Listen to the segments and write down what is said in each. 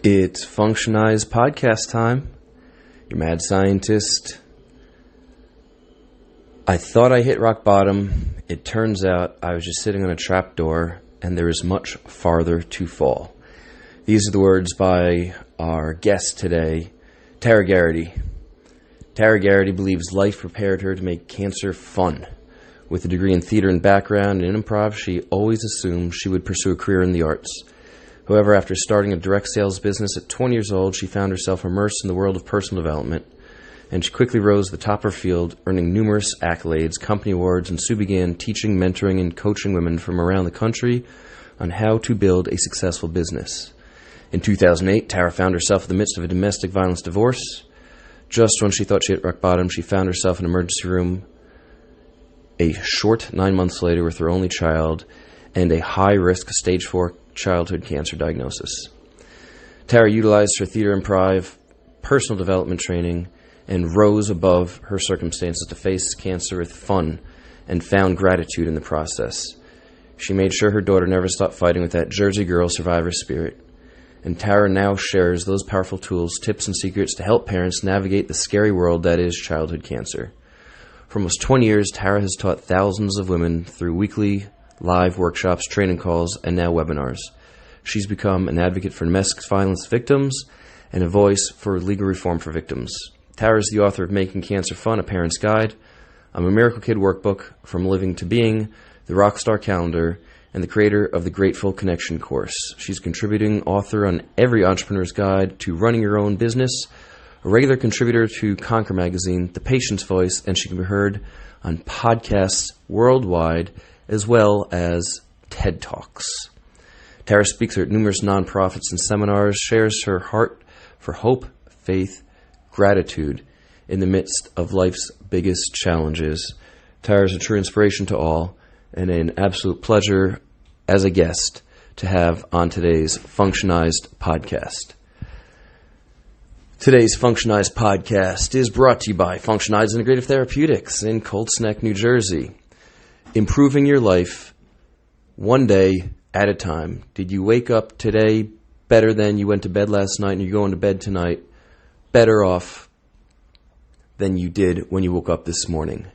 It's Functionize podcast time. Your mad scientist. I thought I hit rock bottom. It turns out I was just sitting on a trapdoor and there is much farther to fall. These are the words by our guest today, Tara Geraghty. Tara Geraghty believes life prepared her to make cancer fun. With a degree in theater and background in improv, she always assumed she would pursue a career in the arts. However, after starting a direct sales business at 20 years old, she found herself immersed in the world of personal development, and she quickly rose to the top of her field, earning numerous accolades, company awards, and soon began teaching, mentoring, and coaching women from around the country on how to build a successful business. In 2008, Tara found herself in the midst of a domestic violence divorce. Just when she thought she hit rock bottom, she found herself in an emergency room a short 9 months later with her only child and a high-risk stage 4 childhood cancer diagnosis. Tara utilized her theater improv, personal development training, and rose above her circumstances to face cancer with fun and found gratitude in the process. She made sure her daughter never stopped fighting with that Jersey girl survivor spirit. And Tara now shares those powerful tools, tips, and secrets to help parents navigate the scary world that is childhood cancer. For almost 20 years, Tara has taught thousands of women through weekly live workshops, training calls, and now webinars. She's become an advocate for domestic violence victims and a voice for legal reform for victims. Tara is the author of Making Cancer Fun, A Parent's Guide, I'm a Miracle Kid Workbook, From Living to Being, the Rockstar Calendar, and the creator of the Grateful Connection course. She's a contributing author on Every Entrepreneur's Guide to Running Your Own Business, a regular contributor to Conquer Magazine, The Patient's Voice, and she can be heard on podcasts worldwide, as well as TED Talks. Tara speaks at numerous nonprofits and seminars, shares her heart for hope, faith, gratitude in the midst of life's biggest challenges. Tara is a true inspiration to all and an absolute pleasure as a guest to have on today's Functionized podcast. Today's Functionized podcast is brought to you by Functionized Integrative Therapeutics in Colts Neck, New Jersey. Improving your life one day at a time. Did you wake up today better than you went to bed last night, and you're going to bed tonight better off than you did when you woke up this morning?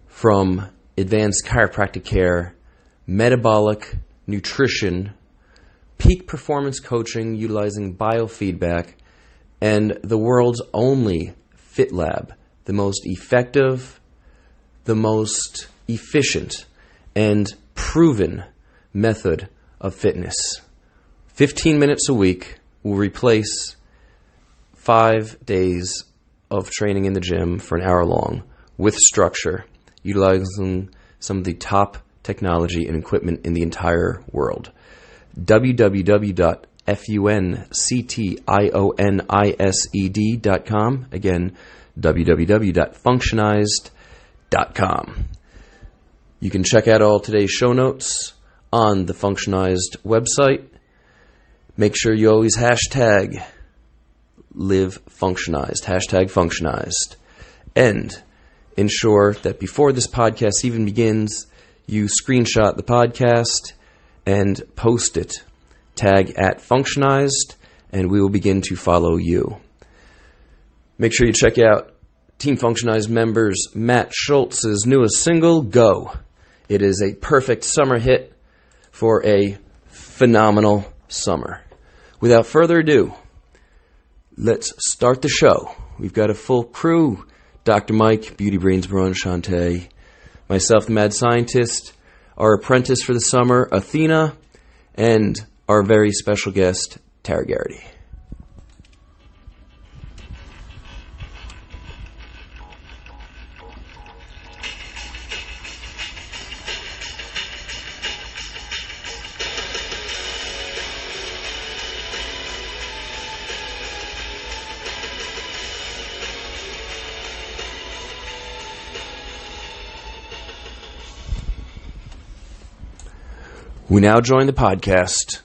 From advanced chiropractic care, metabolic nutrition, peak performance coaching utilizing biofeedback, and the world's only Fit Lab, the most effective, the most efficient, and proven method of fitness. 15 minutes a week will replace 5 days of training in the gym for an hour long with structure, utilizing some of the top technology and equipment in the entire world. www.functionised.com. Again, www.functionized.com. You can check out all today's show notes on the Functionized website. Make sure you always hashtag live Functionized, hashtag Functionized. And ensure that before this podcast even begins, you screenshot the podcast and post it. Tag at Functionized, and we will begin to follow you. Make sure you check out Team Functionized members Matt Schultz's newest single, Go. It is a perfect summer hit for a phenomenal summer. Without further ado, let's start the show. We've got a full crew. Dr. Mike, Beauty Brains Baron Shante, myself, the Mad Scientist, our apprentice for the summer, Athena, and our very special guest, Tara Geraghty. We now join the podcast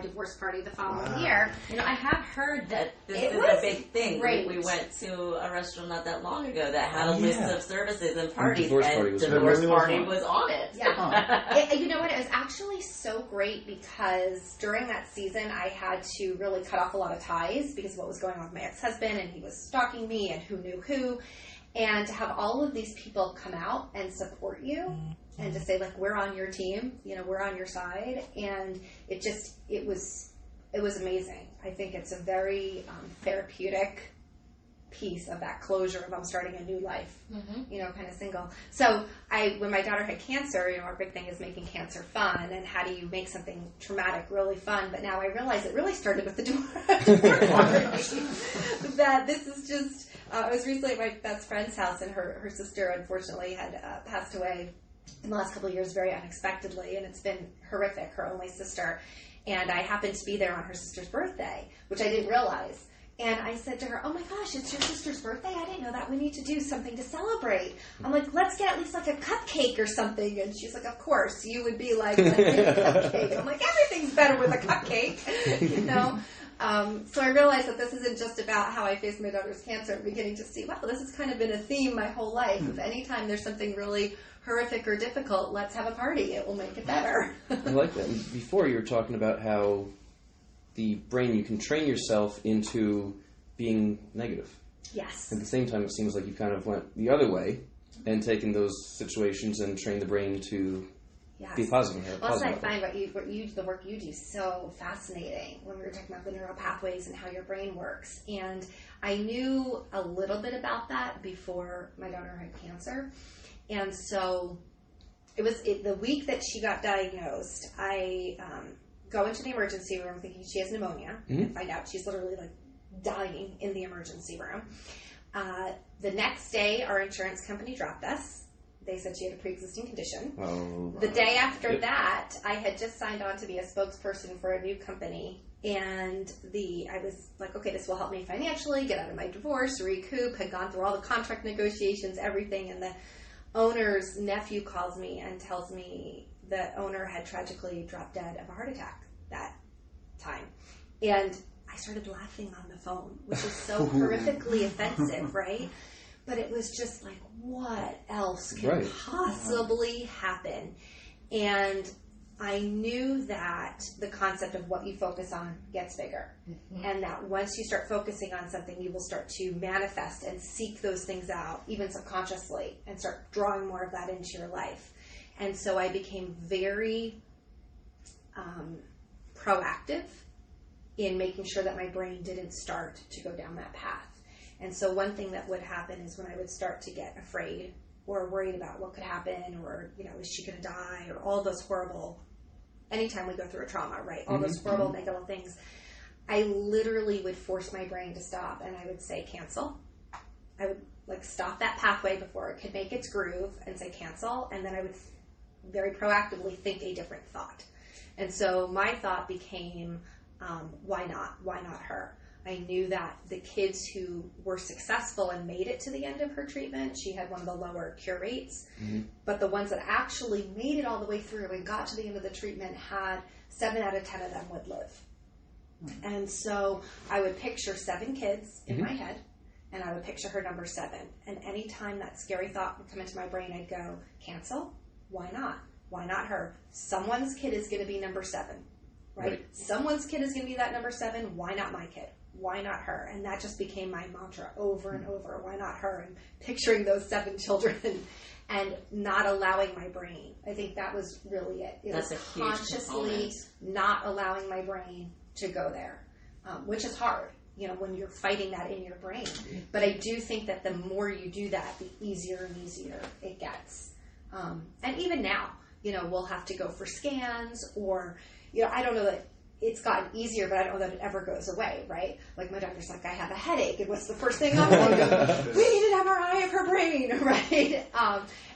divorce party the following year. I have heard that this is a big thing. We went to a restaurant not that long ago that had a list of services and parties, and divorce party was on it. Yeah. You know what? It was actually so great because during that season, I had to really cut off a lot of ties because of what was going on with my ex-husband, and he was stalking me, and who knew who. And to have all of these people come out and support you and to say, like, we're on your team, we're on your side. And it was amazing. I think it's a very therapeutic piece of that closure of I'm starting a new life, kind of single. So when my daughter had cancer, our big thing is making cancer fun, and how do you make something traumatic really fun? But now I realize it really started with the divorce party. That this is just, I was recently at my best friend's house, and her sister unfortunately had passed away in the last couple of years very unexpectedly, and it's been horrific, her only sister. And I happened to be there on her sister's birthday, which I didn't realize. And I said to her, oh my gosh, it's your sister's birthday? I didn't know that. We need to do something to celebrate. I'm like, let's get at least like a cupcake or something. And she's like, of course, you would be like, let's get a cupcake. I'm like, everything's better with a cupcake, So I realized that this isn't just about how I faced my daughter's cancer. I'm beginning to see, wow, this has kind of been a theme my whole life. If anytime there's something really horrific or difficult, let's have a party. It will make it better. I like that. Before you were talking about how the brain, you can train yourself into being negative. Yes. At the same time, it seems like you kind of went the other way and taken those situations and trained the brain to be positive. Also, I find the work you do so fascinating when we were talking about the neural pathways and how your brain works. And I knew a little bit about that before my daughter had cancer. And so it was the week that she got diagnosed, I go into the emergency room thinking she has pneumonia and find out she's literally like dying in the emergency room. The next day, our insurance company dropped us. They said she had a pre-existing condition. The day after that, I had just signed on to be a spokesperson for a new company. And I was like, okay, this will help me financially, get out of my divorce, recoup, had gone through all the contract negotiations, everything. And the owner's nephew calls me and tells me the owner had tragically dropped dead of a heart attack that time. And I started laughing on the phone, which is so horrifically offensive, right? But it was just like, what else can possibly happen? And I knew that the concept of what you focus on gets bigger. And that once you start focusing on something, you will start to manifest and seek those things out, even subconsciously, and start drawing more of that into your life. And so I became very proactive in making sure that my brain didn't start to go down that path. And so one thing that would happen is when I would start to get afraid or worried about what could happen, or, is she going to die, or all those horrible, anytime we go through a trauma, right? All those horrible negative things, I literally would force my brain to stop, and I would say, cancel. I would stop that pathway before it could make its groove and say cancel, and then I would very proactively think a different thought. And so my thought became, why not? Why not her? I knew that the kids who were successful and made it to the end of her treatment, she had one of the lower cure rates, but the ones that actually made it all the way through and got to the end of the treatment had 7 out of 10 of them would live. And so I would picture 7 kids in my head, and I would picture her number 7. And anytime that scary thought would come into my brain, I'd go, cancel? Why not? Why not her? Someone's kid is going to be number 7, right? Someone's kid is going to be that number 7. Why not my kid? Why not her? And that just became my mantra over and over. Why not her? And picturing those 7 children and not allowing my brain. I think that was really it. It was consciously not allowing my brain to go there, which is hard, when you're fighting that in your brain. But I do think that the more you do that, the easier and easier it gets. And even now, we'll have to go for scans, or, I don't know that it's gotten easier, but I don't know that it ever goes away, right? Like my doctor's like, I have a headache, and what's the first thing I'm thinking? We need an MRI of her brain, right?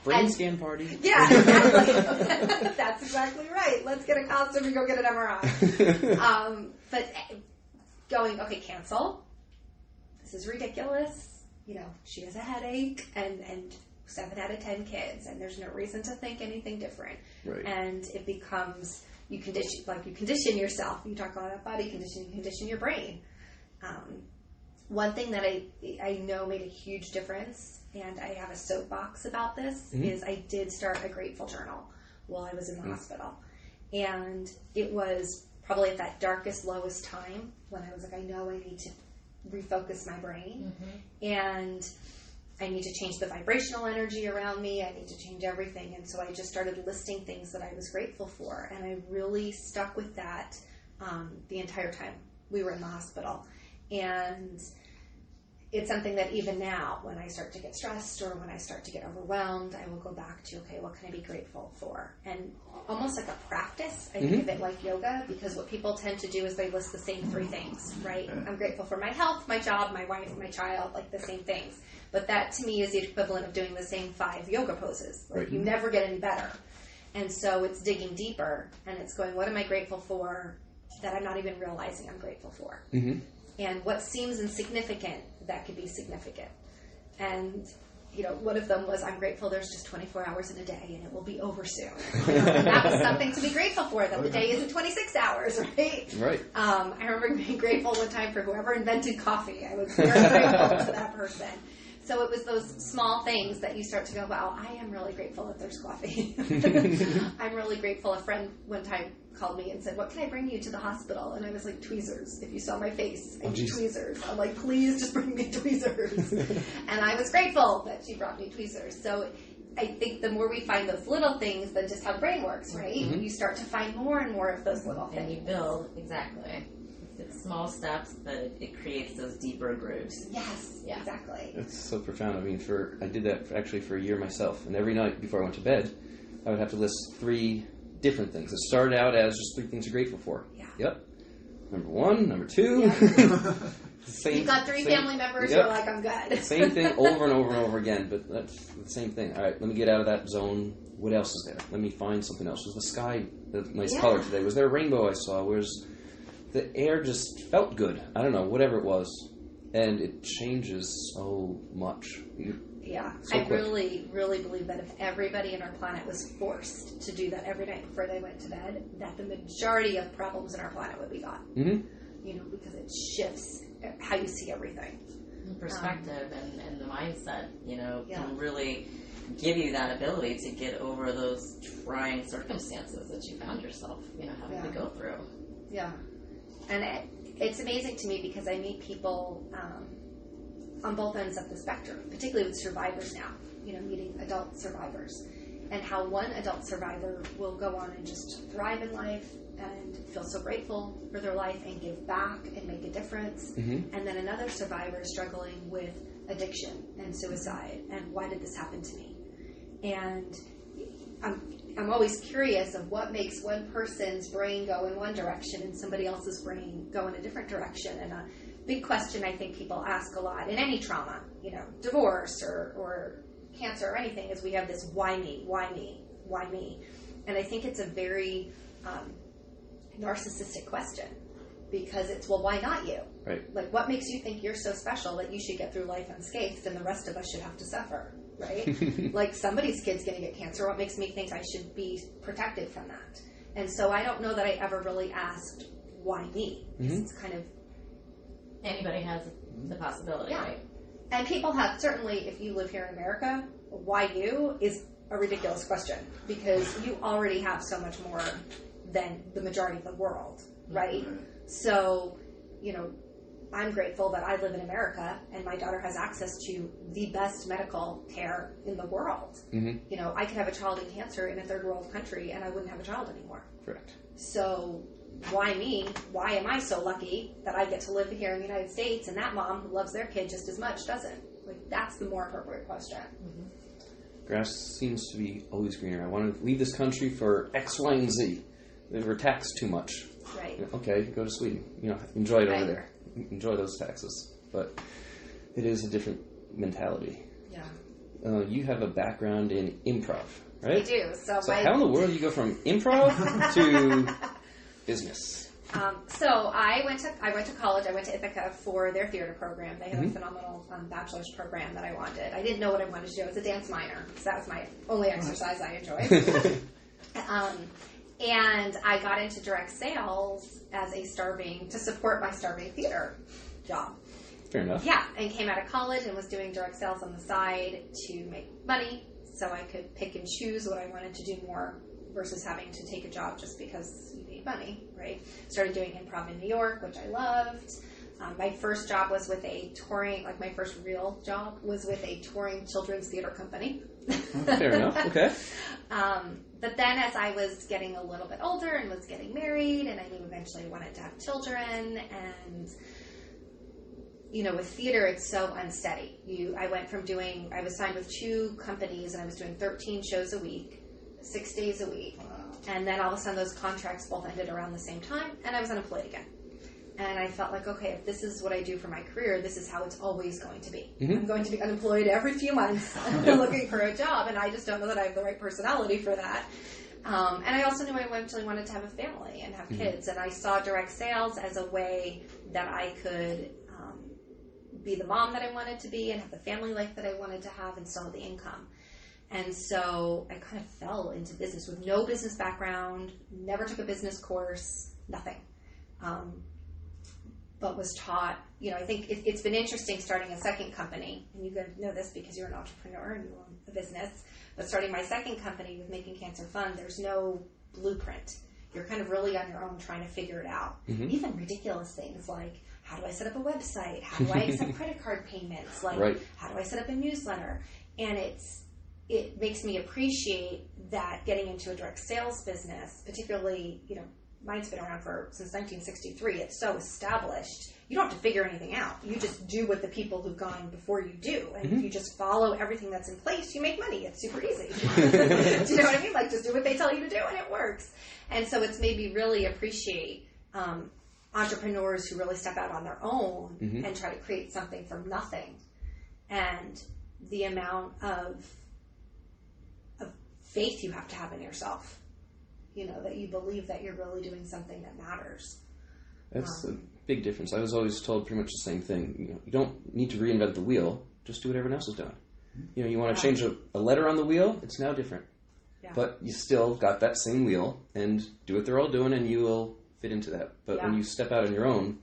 Brain scan party. Yeah, exactly. That's exactly right. Let's get a costume and go get an MRI. But going, okay, cancel. This is ridiculous. She has a headache, and 7 out of 10 kids, and there's no reason to think anything different. Right. And it becomes you condition yourself. You talk a lot about body conditioning, you condition your brain. One thing that I know made a huge difference, and I have a soapbox about this, is I did start a grateful journal while I was in the hospital. And it was probably at that darkest, lowest time when I was like, I know I need to refocus my brain. And I need to change the vibrational energy around me. I need to change everything. And so I just started listing things that I was grateful for. And I really stuck with that the entire time we were in the hospital. And it's something that even now, when I start to get stressed or when I start to get overwhelmed, I will go back to, okay, what can I be grateful for? And almost like a practice, I think of it like yoga, because what people tend to do is they list the same 3 things, right? I'm grateful for my health, my job, my wife, my child, like the same things. But that to me is the equivalent of doing the same 5 yoga poses. Like you never get any better. And so it's digging deeper and it's going, what am I grateful for that I'm not even realizing I'm grateful for? And what seems insignificant, that could be significant. And, one of them was, I'm grateful there's just 24 hours in a day and it will be over soon. And that was something to be grateful for, that the day isn't 26 hours, right? Right. I remember being grateful one time for whoever invented coffee. I was very grateful to that person. So it was those small things that you start to go, wow, I am really grateful that there's coffee. I'm really grateful. A friend one time called me and said, what can I bring you to the hospital? And I was like, tweezers. If you saw my face, I need tweezers. I'm like, please just bring me tweezers. And I was grateful that she brought me tweezers. So I think the more we find those little things than just how the brain works, right? You start to find more and more of those little things. And you build, exactly. It's small steps, but it creates those deeper grooves. Yes, exactly. It's so profound. I mean, I did that actually for a year myself. And every night before I went to bed, I would have to list 3 different things. It started out as just 3 things you're grateful for. Yeah. Yep. Number 1, number 2. You've got 3 family members, you're like, I'm good. Same thing over and over and over again, but that's the same thing. All right, let me get out of that zone. What else is there? Let me find something else. Was the sky a nice color today? Was there a rainbow I saw? The air just felt good. I don't know, whatever it was. And it changes so much. So I really, really believe that if everybody on our planet was forced to do that every night before they went to bed, that the majority of problems in our planet would be gone. Because it shifts how you see everything. Perspective and the mindset, can really give you that ability to get over those trying circumstances that you found yourself, having to go through. Yeah. And it's amazing to me because I meet people on both ends of the spectrum, particularly with survivors now, meeting adult survivors, and how one adult survivor will go on and just thrive in life and feel so grateful for their life and give back and make a difference. And then another survivor is struggling with addiction and suicide. And why did this happen to me? And I'm always curious of what makes one person's brain go in one direction and somebody else's brain go in a different direction. And a big question I think people ask a lot in any trauma, divorce or cancer or anything, is we have this why me, why me, why me? And I think it's a very narcissistic question, because it's, well, why not you? Right. Like, what makes you think you're so special that you should get through life unscathed and the rest of us should have to suffer? Right? Like, somebody's kid's going to get cancer. What makes me think I should be protected from that? And so I don't know that I ever really asked, why me? It's kind of... Anybody has the possibility, right? And people have, certainly, if you live here in America, why you is a ridiculous question, because you already have so much more than the majority of the world, right? So, I'm grateful that I live in America and my daughter has access to the best medical care in the world. I could have a child in cancer in a third world country and I wouldn't have a child anymore. Correct. So why me? Why am I so lucky that I get to live here in the United States and that mom who loves their kid just as much doesn't? Like, that's the more appropriate question. Grass seems to be always greener. I want to leave this country for X, Y, and Z. We're taxed too much. Right. Okay, go to Sweden. Enjoy it over there. Enjoy those taxes. But it is a different mentality. Yeah. You have a background in improv, right? I do. So how in the world do you go from improv to business? So I went to college. I went to Ithaca for their theater program. They had a phenomenal bachelor's program that I wanted. I didn't know what I wanted to do. I was a dance minor, so that was my only exercise I enjoyed. And I got into direct sales to support my starving theater job. Fair enough. Yeah, and came out of college and was doing direct sales on the side to make money so I could pick and choose what I wanted to do more versus having to take a job just because you need money, right? Started doing improv in New York, which I loved. My first job was with my first real job was with a touring children's theater company. Fair enough, okay. But then as I was getting a little bit older and was getting married, and I knew eventually I wanted to have children, and with theater, it's so unsteady. I was signed with 2 companies, and I was doing 13 shows a week, 6 days a week. And then all of a sudden those contracts both ended around the same time, and I was unemployed again. And I felt like, okay, if this is what I do for my career, this is how it's always going to be. Mm-hmm. I'm going to be unemployed every few months looking for a job, and I just don't know that I have the right personality for that. And I also knew I eventually wanted to have a family and have kids, and I saw direct sales as a way that I could be the mom that I wanted to be and have the family life that I wanted to have and still have the income. And so I kind of fell into business with no business background, never took a business course, nothing. But was taught, I think it's been interesting starting a second company, and you know this because you're an entrepreneur and you own a business, but starting my second company with Making Cancer Fun, there's no blueprint. You're kind of really on your own trying to figure it out. Mm-hmm. Even ridiculous things like, how do I set up a website? How do I accept credit card payments? How do I set up a newsletter? And it makes me appreciate that getting into a direct sales business, particularly, mine's been around since 1963. It's so established. You don't have to figure anything out. You just do what the people who've gone before you do. And if you just follow everything that's in place, you make money. It's super easy. Do you know what I mean? Just do what they tell you to do and it works. And so it's made me really appreciate entrepreneurs who really step out on their own and try to create something from nothing. And the amount of faith you have to have in yourself. That you believe that you're really doing something that matters. That's a big difference. I was always told pretty much the same thing. You don't need to reinvent the wheel. Just do what everyone else is doing. You want to change a letter on the wheel, it's now different. Yeah. But you still got that same wheel, and do what they're all doing, and you will fit into that. But when you step out on your own,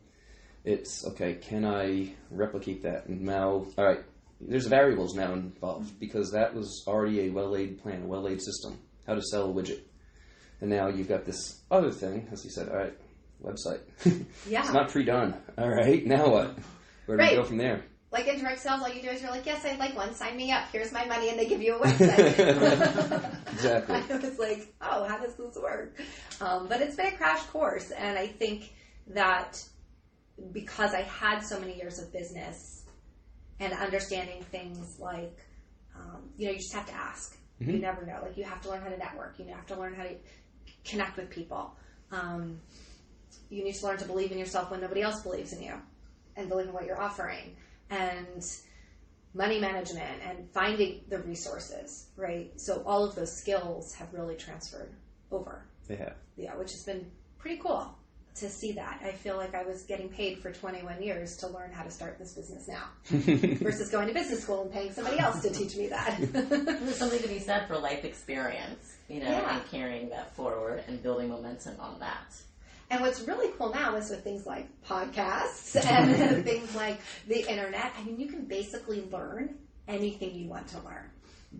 it's, okay, can I replicate that? And now, all right, there's variables now involved, because that was already a well-laid plan, a well-laid system, how to sell a widget. And now you've got this other thing, as you said, all right, website. Yeah. It's not pre-done. All right, now what? Where do we go from there? Like in direct sales, all you do is you're like, yes, I'd like one, sign me up, here's my money, and they give you a website. Exactly. I was like, oh, how does this work? But it's been a crash course, and I think that because I had so many years of business and understanding things like, you just have to ask. Mm-hmm. You never know. You have to learn how to network. You have to learn how to connect with people. You need to learn to believe in yourself when nobody else believes in you and believe in what you're offering. And money management and finding the resources, right? So all of those skills have really transferred over. They have. Yeah, which has been pretty cool to see that. I feel like I was getting paid for 21 years to learn how to start this business now versus going to business school and paying somebody else to teach me that. There's something to be said for life experience, and carrying that forward and building momentum on that. And what's really cool now is with things like podcasts and things like the internet, you can basically learn anything you want to learn.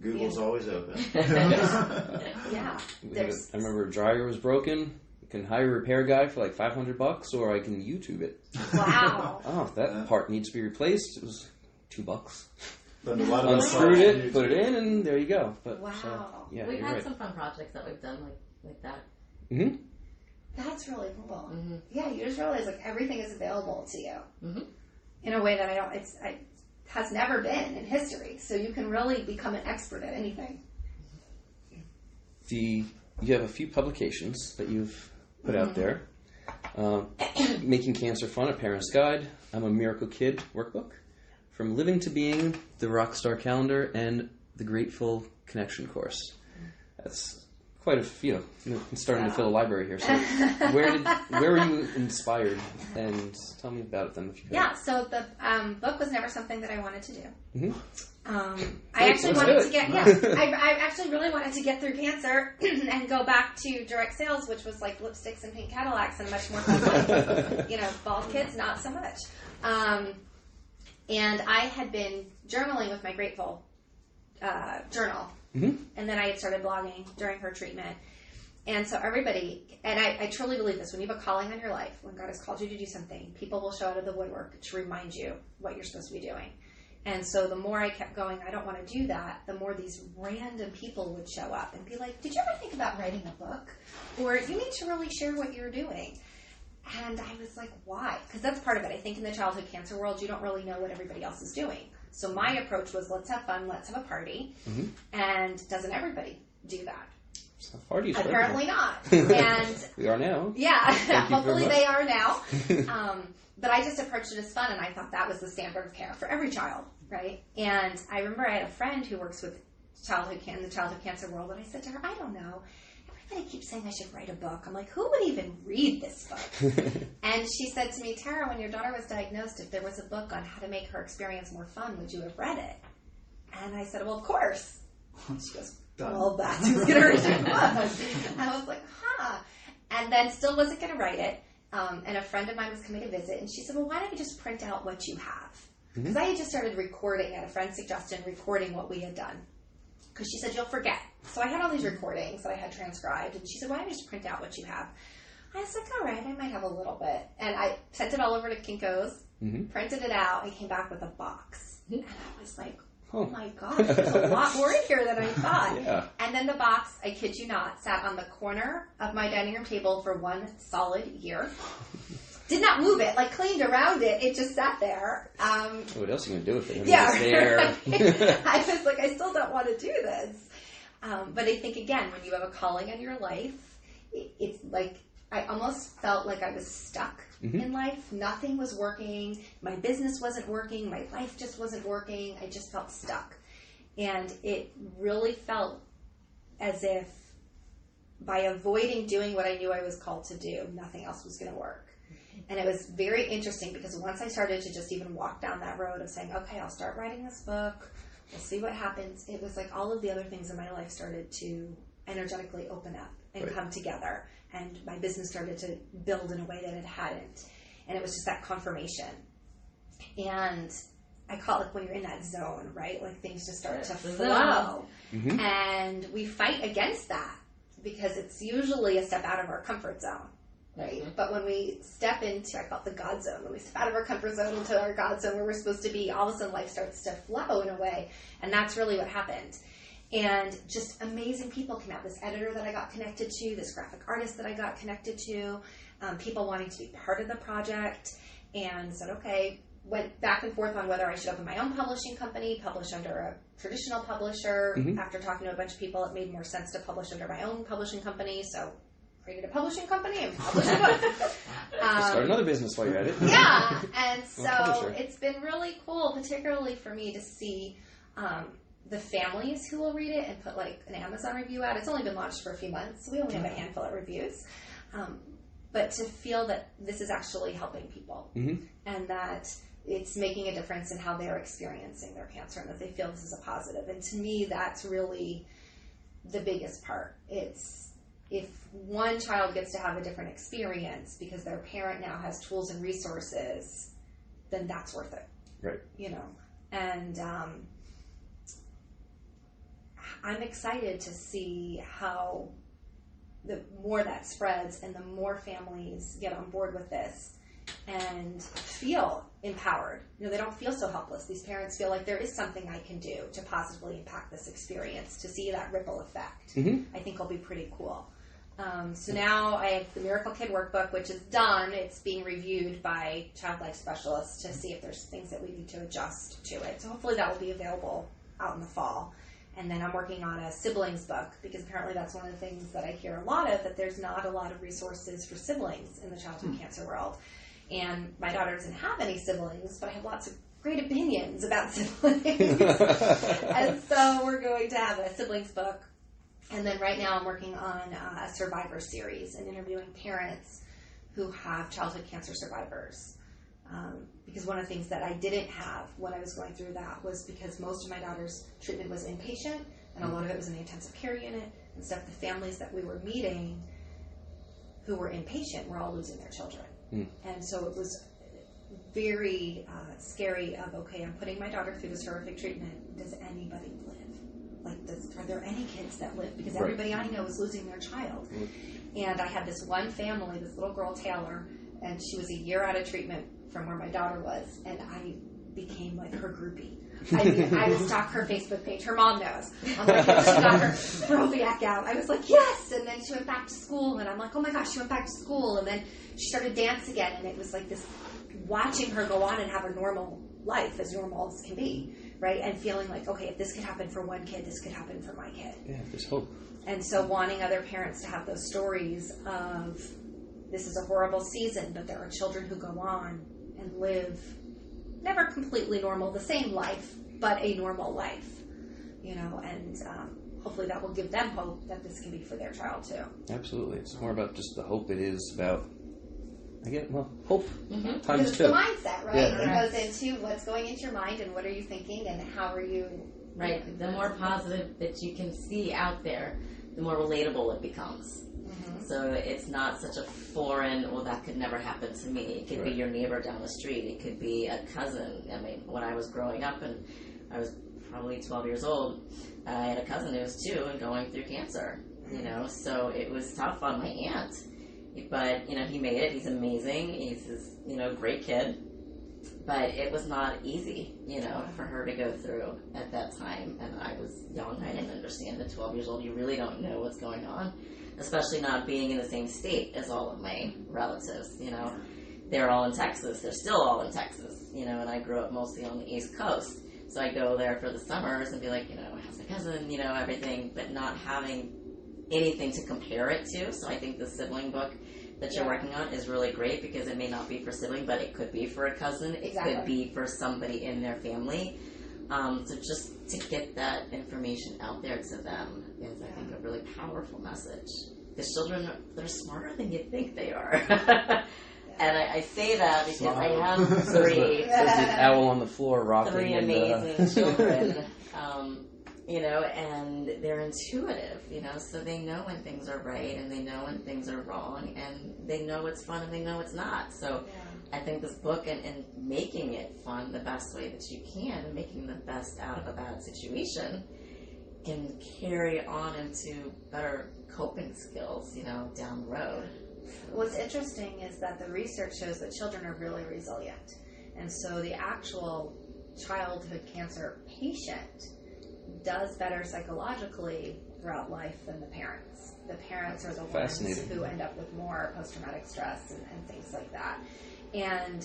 Google's always open. Yeah. I remember a dryer was broken. Can hire a repair guy for like $500, or I can YouTube it. Wow. Oh, that part needs to be replaced. It was $2. But a lot of unscrewed it, put it in, and there you go. But, wow. We've had some fun projects that we've done like that. Mm-hmm. That's really cool. Mm-hmm. Yeah, you just realize everything is available to you in a way that it has never been in history. So you can really become an expert at anything. You have a few publications that you've put out there. Making Cancer Fun, A Parent's Guide, I'm a Miracle Kid workbook, From Living to Being, the Rockstar Calendar, and the Grateful Connection course. That's quite I'm starting to fill a library here. So where were you inspired? And tell me about it then, if you could. Yeah, so the book was never something that I wanted to do. Mm-hmm. I actually wanted to get, I actually really wanted to get through cancer and go back to direct sales, which was like lipsticks and pink Cadillacs and much more fun life. Bald kids, not so much. And I had been journaling with my Grateful journal. Mm-hmm. And then I had started blogging during her treatment. And so everybody, and I truly believe this, when you have a calling on your life, when God has called you to do something, people will show out of the woodwork to remind you what you're supposed to be doing. And so the more I kept going, I don't want to do that, the more these random people would show up and be like, did you ever think about writing a book? Or you need to really share what you're doing. And I was like, why? Because that's part of it. I think in the childhood cancer world, you don't really know what everybody else is doing. So my approach was, let's have fun, let's have a party. Mm-hmm. And doesn't everybody do that? Parties apparently not. And we are now. Yeah, hopefully they are now. But I just approached it as fun, and I thought that was the standard of care for every child, right? And I remember I had a friend who works with in the childhood cancer world, and I said to her, I don't know. Everybody keeps saying I should write a book. I'm like, who would even read this book? And she said to me, Tara, when your daughter was diagnosed, if there was a book on how to make her experience more fun, would you have read it? And I said, well, of course. She goes, well, that's who's going to read your book. And I was like, huh. And then still wasn't going to write it. And a friend of mine was coming to visit, and she said, well, why don't you just print out what you have? Because I had just started recording, at a friend's suggestion, recording what we had done. Because she said, you'll forget. So I had all these recordings that I had transcribed, and she said, why don't you just print out what you have? I was like, all right, I might have a little bit. And I sent it all over to Kinko's, printed it out, and came back with a box. And I was like, oh my gosh, there's a lot more in here than I thought. Yeah. And then the box, I kid you not, sat on the corner of my dining room table for 1 solid year. Did not move it, cleaned around it. It just sat there. What else are you going to do with it? Yeah, there. Right. I was like, I still don't want to do this. But I think, again, when you have a calling on your life, it's like I almost felt like I was stuck in life. Nothing was working. My business wasn't working. My life just wasn't working. I just felt stuck. And it really felt as if by avoiding doing what I knew I was called to do, nothing else was going to work. And it was very interesting because once I started to just even walk down that road of saying, okay, I'll start writing this book. We'll see what happens. It was like all of the other things in my life started to energetically open up and come together. And my business started to build in a way that it hadn't. And it was just that confirmation. And I call it when you're in that zone, right? Like things just start to flow. Mm-hmm. And we fight against that because it's usually a step out of our comfort zone, right? Mm-hmm. But when we step into, I call it the God zone, when we step out of our comfort zone into our God zone where we're supposed to be, all of a sudden life starts to flow in a way. And that's really what happened. And just amazing people came out. This editor that I got connected to, this graphic artist that I got connected to, people wanting to be part of the project, and said, okay, went back and forth on whether I should open my own publishing company, publish under a traditional publisher. Mm-hmm. After talking to a bunch of people, it made more sense to publish under my own publishing company, so created a publishing company and published a book. Start another business while you're at it. Yeah, and so it's been really cool, particularly for me to see the families who will read it and put an Amazon review out. It's only been launched for a few months, so we only have a handful of reviews. But to feel that this is actually helping people and that it's making a difference in how they're experiencing their cancer and that they feel this is a positive. And to me, that's really the biggest part. It's if one child gets to have a different experience because their parent now has tools and resources, then that's worth it. Right. And I'm excited to see how the more that spreads and the more families get on board with this and feel empowered. They don't feel so helpless. These parents feel like there is something I can do to positively impact this experience, to see that ripple effect. I think will be pretty cool. So now I have the Miracle Kid Workbook, which is done. It's being reviewed by child life specialists to see if there's things that we need to adjust to it. So hopefully that will be available out in the fall. And then I'm working on a siblings book because apparently that's one of the things that I hear a lot of, that there's not a lot of resources for siblings in the childhood cancer world. And my daughter doesn't have any siblings, but I have lots of great opinions about siblings. And so we're going to have a siblings book And then right now I'm working on a survivor series and interviewing parents who have childhood cancer survivors. Because one of the things that I didn't have when I was going through that was because most of my daughter's treatment was inpatient, and a lot of it was in the intensive care unit and stuff. The families that we were meeting who were inpatient were all losing their children. And so it was very scary of, okay, I'm putting my daughter through this horrific treatment. Does anybody live? Like, are there any kids that live? Because everybody I know is losing their child. And I had this one family, this little girl, Taylor, and she was a year out of treatment from where my daughter was, and I became like her groupie. I would stalk her Facebook page. Her mom knows. I'm like, she got her throwback out. I was like, yes! And then she went back to school, and I'm like, oh my gosh, she went back to school. And then she started dance again, and it was like this, watching her go on and have a normal life, as normal as can be, right? And feeling like, okay, if this could happen for one kid, this could happen for my kid. Yeah, there's hope. And so wanting other parents to have those stories of, this is a horrible season, but there are children who go on and live never completely normal, the same life, but a normal life, and hopefully that will give them hope that this can be for their child too. Absolutely. It's more about just the hope. It is about, hope times Because it's two. the mindset, right? Yeah. It goes into what's going into your mind and what are you thinking and how are you... Right. The more positive that you can see out there, the more relatable it becomes. So it's not such a foreign, well, that could never happen to me. It could be your neighbor down the street. It could be a cousin. I mean, when I was growing up and I was probably 12 years old, I had a cousin who was 2 and going through cancer, so it was tough on my aunt. But, he made it. He's amazing. He's this, great kid. But it was not easy, for her to go through at that time. And I was young. I didn't understand. At 12 years old, you really don't know what's going on. Especially not being in the same state as all of my relatives, They're all in Texas. They're still all in Texas, and I grew up mostly on the East Coast. So I go there for the summers and be like, how's my cousin, everything, but not having anything to compare it to. So I think the sibling book that you're working on is really great because it may not be for sibling, but it could be for a cousin. It could be for somebody in their family. So just to get that information out there to them is, I think, a really powerful message. Because children, they're smarter than you think they are. And I say that because I have 3. Says the owl on the floor rocking. 3 amazing children. And they're intuitive, so they know when things are right and they know when things are wrong and they know it's fun and they know it's not. So I think this book and making it fun the best way that you can and making the best out of a bad situation can carry on into better coping skills, down the road. What's interesting is that the research shows that children are really resilient. And so the actual childhood cancer patient does better psychologically throughout life than the parents. The parents are the ones who end up with more post-traumatic stress and things like that. And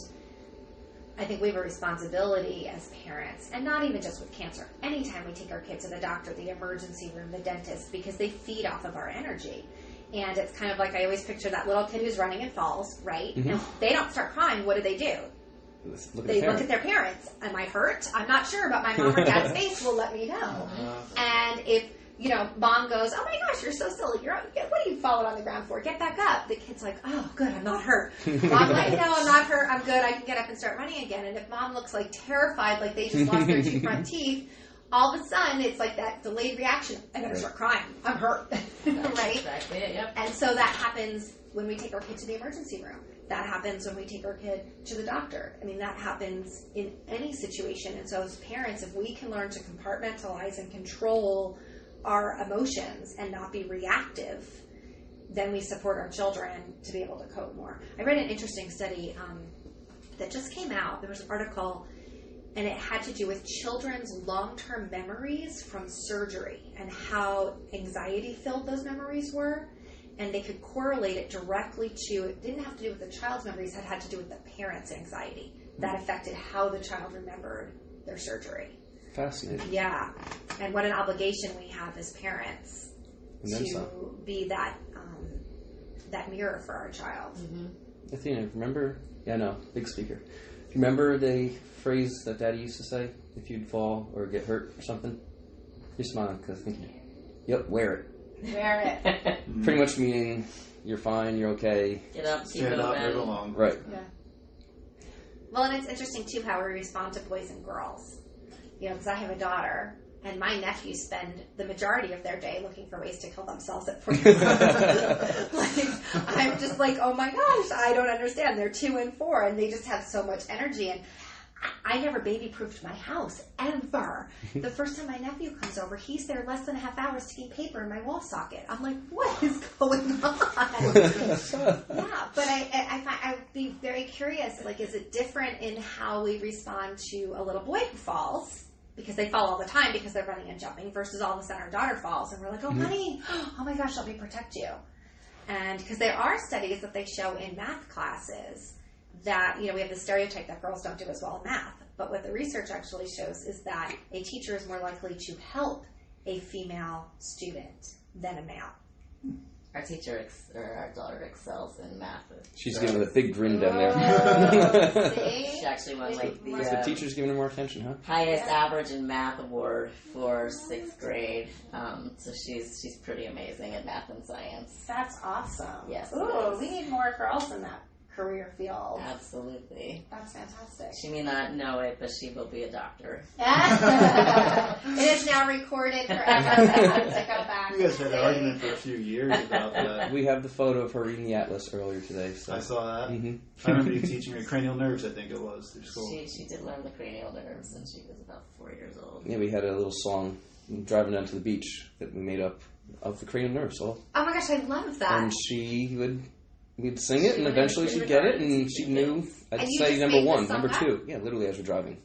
I think we have a responsibility as parents, and not even just with cancer. Anytime we take our kids to the doctor, the emergency room, the dentist, because they feed off of our energy. And it's kind of like I always picture that little kid who's running and falls, right? And if they don't start crying, what do? They look at their parents. Am I hurt? I'm not sure, but my mom or dad's face will let me know. And if, mom goes, oh my gosh, you're so silly. What are you falling on the ground for? Get back up. The kid's like, oh, good, I'm not hurt. Mom, let me know I'm not hurt. I'm good. I can get up and start running again. And if mom looks like terrified, like they just lost their 2 front teeth, all of a sudden it's like that delayed reaction. I better start crying. I'm hurt. Right? Exactly it, yep. And so that happens when we take our kid to the emergency room. That happens when we take our kid to the doctor. I mean, that happens in any situation. And so as parents, if we can learn to compartmentalize and control our emotions and not be reactive, then we support our children to be able to cope more. I read an interesting study that just came out. There was an article, and it had to do with children's long-term memories from surgery and how anxiety-filled those memories were. And they could correlate it directly to, it didn't have to do with the child's memories, it had to do with the parent's anxiety. That affected how the child remembered their surgery. Fascinating. Yeah. And what an obligation we have as parents to be that mirror for our child. Athena, remember? Yeah, no, big speaker. Remember the phrase that Daddy used to say, if you'd fall or get hurt or something? You're smiling because I think, yep, wear it. Wear it. Pretty much meaning you're fine, you're okay. Get up, keep Stand up, moving. move along. Right. Yeah. Well, and it's interesting too how we respond to boys and girls. You know, because I have a daughter, and my nephews spend the majority of their day looking for ways to kill themselves at 4 years old. Like, I'm just like, oh my gosh, I don't understand. They're 2 and 4, and they just have so much energy. And I never baby-proofed my house, ever. The first time my nephew comes over, he's there less than a half hour sticking paper in my wall socket. I'm like, what is going on? Yeah, but I'd be very curious, like, is it different in how we respond to a little boy who falls? Because they fall all the time because they're running and jumping, versus all of a sudden our daughter falls and we're like, oh, honey, oh my gosh, let me protect you. And because there are studies that they show in math classes that, you know, we have the stereotype that girls don't do as well in math. But what the research actually shows is that a teacher is more likely to help a female student than a male. Our our daughter excels in math. She's giving a big grin down there. Oh, see? She actually won like The the teacher's giving her more attention, huh? highest average in math award for 6th grade. So she's pretty amazing at math and science. That's awesome. Yes, it Ooh, is. we need more girls in that career field. Absolutely. That's fantastic. She may not know it, but she will be a doctor. It is now recorded forever. I have to go back. You guys had and an say- argument for a few years about that. We have the photo of her reading the atlas earlier today. So. I saw that. Mm-hmm. I remember you teaching her cranial nerves, I think it was, through school. She did learn the cranial nerves when she was about 4 years old. Yeah, we had a little song driving down to the beach that we made up of the cranial nerve. So, Oh my gosh, I love that. and we'd sing it, and eventually she'd get it, and she knew. I'd And you say just number made the 1, song number up? 2. Yeah, literally as we're driving.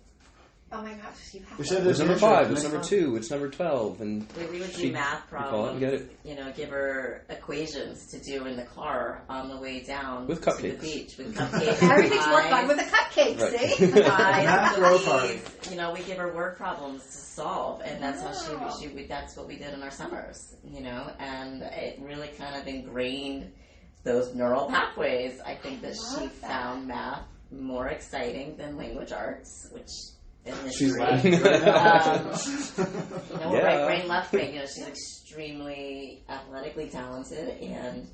Oh my gosh, you have We to. said It's this number intro, 5. and It's then- number 2. It's number 12, and We would do She'd math recall it and problems, get it. you know, give her equations to do in the car on the way down With to the cupcakes. beach with cupcakes. Everything's more fun pies, with a cupcake, Right. see? pies, Math growth cookies. You know, we give her word problems to solve, and that's how Wow. that's what we did in our summers, you know, and it really kind of ingrained those neural pathways. I think that she love that. found math more exciting than language arts, which in She's history. laughing right Um, now. you know, Yeah. right brain, left brain. You know, she's extremely athletically talented, and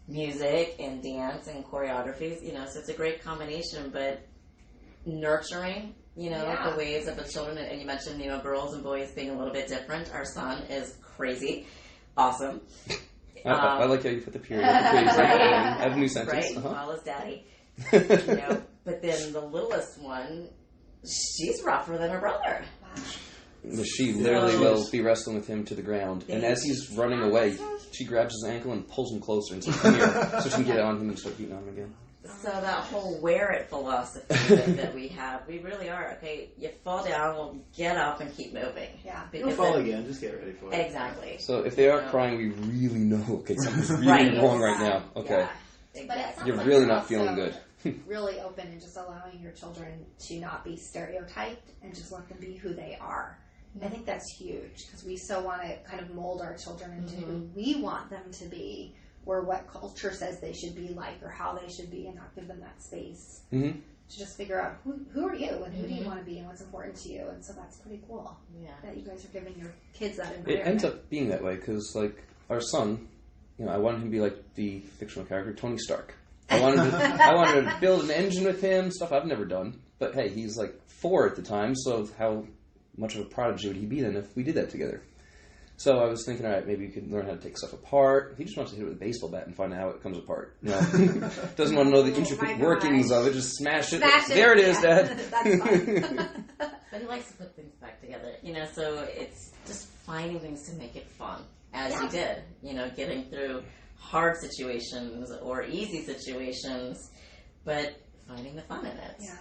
music and dance and choreographies. You know, so it's a great combination. But nurturing, you know, Yeah. the ways of the children, and you mentioned, you know, girls and boys being a little bit different. Our son is crazy, awesome. I like how you put the period. The crazy. Right. I have a new sentence. Right, Uh-huh. well as daddy. You know, but then the littlest one, she's rougher than her brother. She literally will be wrestling with him to the ground, and as he's running away, she grabs his ankle and pulls him closer and says, "Come here," so she can get on him and start beating on him again. So that whole wear it philosophy that we have, we really are, okay, you fall down, well, get up and keep moving. Yeah. You'll fall again, just get ready for it. Exactly. So if they are Yeah. crying, we really know, okay, something's really Right. wrong right now. Okay, Yeah, But it exactly. sounds you're like really you're not feeling also good. really open and just allowing your children to not be stereotyped and just let them be who they are. I think that's huge because we so want to kind of mold our children into who we want them to be, or what culture says they should be like, or how they should be, and not give them that space Mm-hmm. to just figure out who are you and who do you want to be and what's important to you. And so that's pretty cool Yeah. that you guys are giving your kids that It environment. ends up being that way because, like, our son, you know, I wanted him to be like the fictional character Tony Stark. I wanted to build an engine with him, stuff I've never done. But hey, he's like 4 at the time, so how much of a prodigy would he be then if we did that together? So I was thinking, all right, maybe you could learn how to take stuff apart. He just wants to hit it with a baseball bat and find out how it comes apart. You know? Doesn't want to know the Oh intricate my workings gosh. of it. Just smash it. Smash it. There it is, Yeah. Dad. That's fun. But he likes to put things back together, you know, so it's just finding things to make it fun, as you did, you know, getting through hard situations or easy situations, but finding the fun in it. Yeah.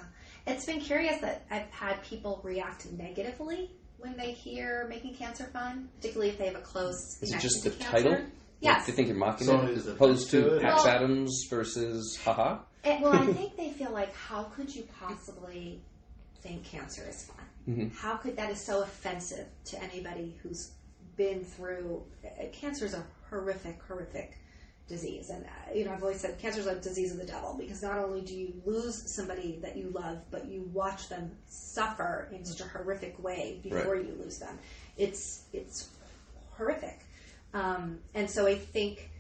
It's been curious that I've had people react negatively when they hear Making Cancer Fun, particularly if they have a close Is it connection just the to cancer. title? Like, Yes. they think you're mocking Someone it who's as opposed offended to to it? Patch Well- Adams versus haha? Well, I think they feel like, how could you possibly think cancer is fun? Mhm. How could that is so offensive to anybody who's been through cancer is a horrific disease, and you know, I've always said cancer is a disease of the devil because not only do you lose somebody that you love, but you watch them suffer in such a horrific way before you lose them. It's horrific. And so I think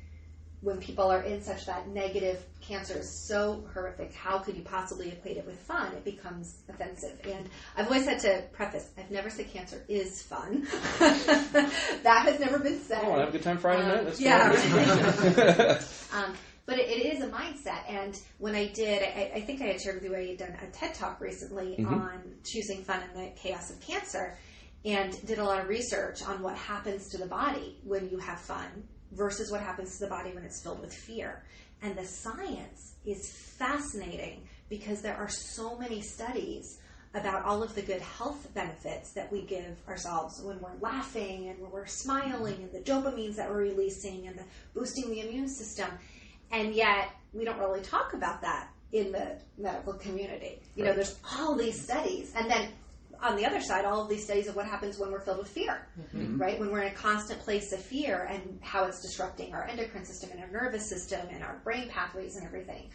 when people are in such that negative, cancer is so horrific, how could you possibly equate it with fun? It becomes offensive. And I've always had to preface, I've never said cancer is fun. That has never been said. Oh, have a good time Friday night? Let's Right. But it is a mindset. And when I did, I think I had shared with you, I had done a TED Talk recently on choosing fun in the chaos of cancer, and did a lot of research on what happens to the body when you have fun versus what happens to the body when it's filled with fear. And the science is fascinating because there are so many studies about all of the good health benefits that we give ourselves when we're laughing and when we're smiling, and the dopamines that we're releasing and the boosting the immune system. And yet we don't really talk about that in the medical community. You know, there's all these studies. And then on the other side, all of these studies of what happens when we're filled with fear, right? When we're in a constant place of fear and how it's disrupting our endocrine system and our nervous system and our brain pathways and everything.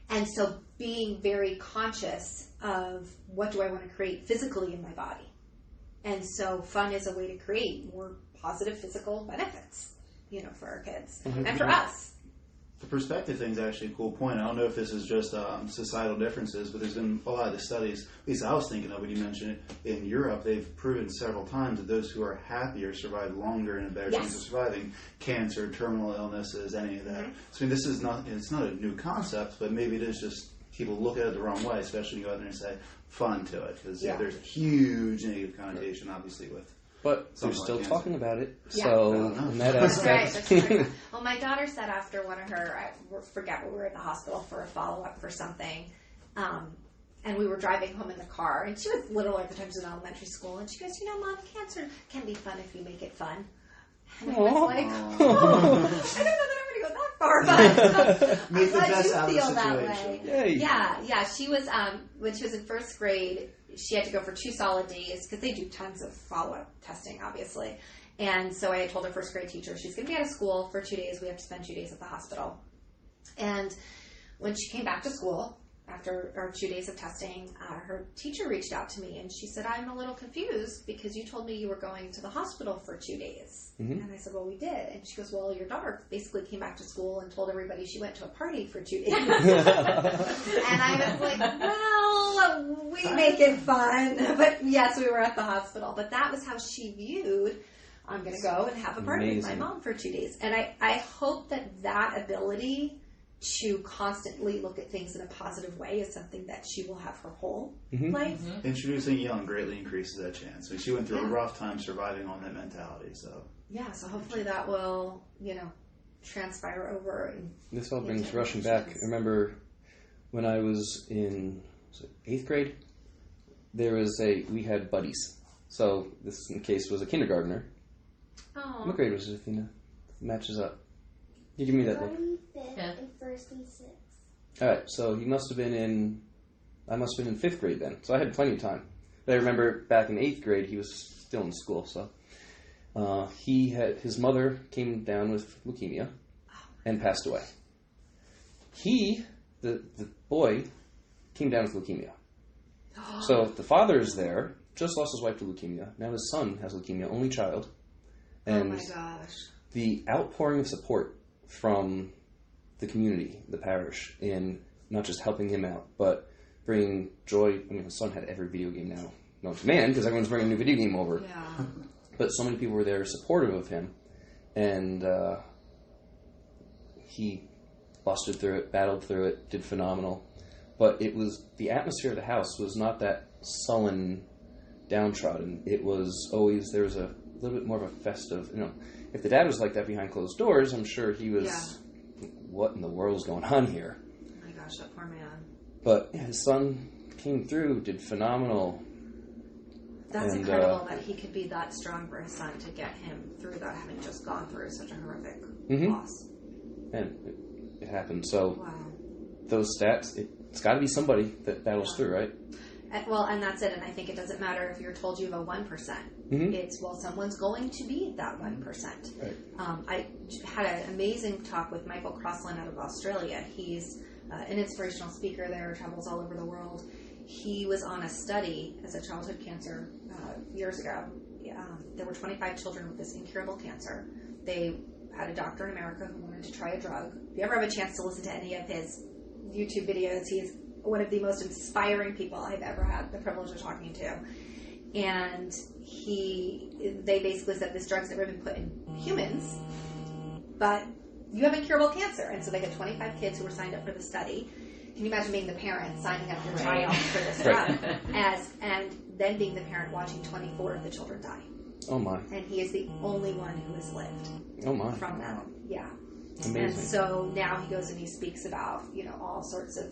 And so being very conscious of what do I want to create physically in my body. And so fun is a way to create more positive physical benefits, you know, for our kids and for us. The perspective thing is actually a cool point. I don't know if this is just societal differences, but there's been a lot of the studies, at least I was thinking of when you mentioned it, in Europe, they've proven several times that those who are happier survive longer and a better chance of surviving cancer, terminal illnesses, any of that. So I mean, this is not, it's not a new concept, but maybe it is just people look at it the wrong way, especially when you go out there and say fun to it, because there's a huge negative connotation, obviously, with But they're still talking about it, Yeah. so in that aspect. That's right. Well, my daughter said after one of her, I forget, we were in the hospital for a follow-up for something, and we were driving home in the car, and she was little at the time, she was in elementary school, and she goes, you know, Mom, cancer can be fun if you make it fun. And I was like, oh, I don't know that I'm going to go that far, but Make the I'm glad best you out of the feel that situation. way. Yay. Yeah. She was, when she was in first grade, she had to go for 2 solid days because they do tons of follow-up testing, obviously. And so I had told her first grade teacher, she's going to be out of school for 2 days. We have to spend 2 days at the hospital. And when she came back to school, after our 2 days of testing, her teacher reached out to me and she said, I'm a little confused because you told me you were going to the hospital for 2 days. And I said, well, we did. And she goes, well, your daughter basically came back to school and told everybody she went to a party for 2 days. And I was like, well, we make it fun. But yes, we were at the hospital. But that was how she viewed, I'm going to go and have a party with my mom for 2 days. And I hope that ability to constantly look at things in a positive way is something that she will have her whole life. Introducing young greatly increases that chance. I mean, she went through a rough time surviving on that mentality, so. Yeah, so hopefully that will, you know, transpire over. And this all brings rushing back. I remember when I was in 8th grade, we had buddies. So this in case was a kindergartner. Oh. What grade was it, Athena? Matches up. You give me that look. And first and 6. Alright, so I must have been in 5th grade then. So I had plenty of time. But I remember back in 8th grade, he was still in school, so his mother came down with leukemia and passed away. The boy, came down with leukemia. So the father is there, just lost his wife to leukemia. Now his son has leukemia, only child. And oh my gosh. the outpouring of support from the community, the parish, in not just helping him out, but bringing joy. I mean, his son had every video game now known to man, because everyone's bringing a new video game over. Yeah. But so many people were there supportive of him, and he busted through it, battled through it, did phenomenal. But it was, the atmosphere of the house was not that sullen, downtrodden. It was always, there was a little bit more of a festive, you know. If the dad was like that behind closed doors, I'm sure he was, what in the world is going on here? Oh my gosh, that poor man. But yeah, his son came through, did phenomenal. That's incredible that he could be that strong for his son to get him through without having just gone through such a horrific loss. And it happened. So Wow. those stats, it's got to be somebody that battles through, right? And that's it. And I think it doesn't matter if you're told you have a 1%. It's, well, someone's going to be that 1%. Right. I had an amazing talk with Michael Crossland out of Australia. He's an inspirational speaker there, travels all over the world. He was on a study as a childhood cancer years ago, there were 25 children with this incurable cancer. They had a doctor in America who wanted to try a drug. If you ever have a chance to listen to any of his YouTube videos, he's one of the most inspiring people I've ever had the privilege of talking to. And they basically said this drug's never been put in humans, but you have incurable cancer. And so they had 25 kids who were signed up for the study. Can you imagine being the parent signing up your child for this drug, and then being the parent watching 24 of the children die? Oh my! And he is the only one who has lived. Oh my! From that, yeah. Amazing. And so now he goes and he speaks about all sorts of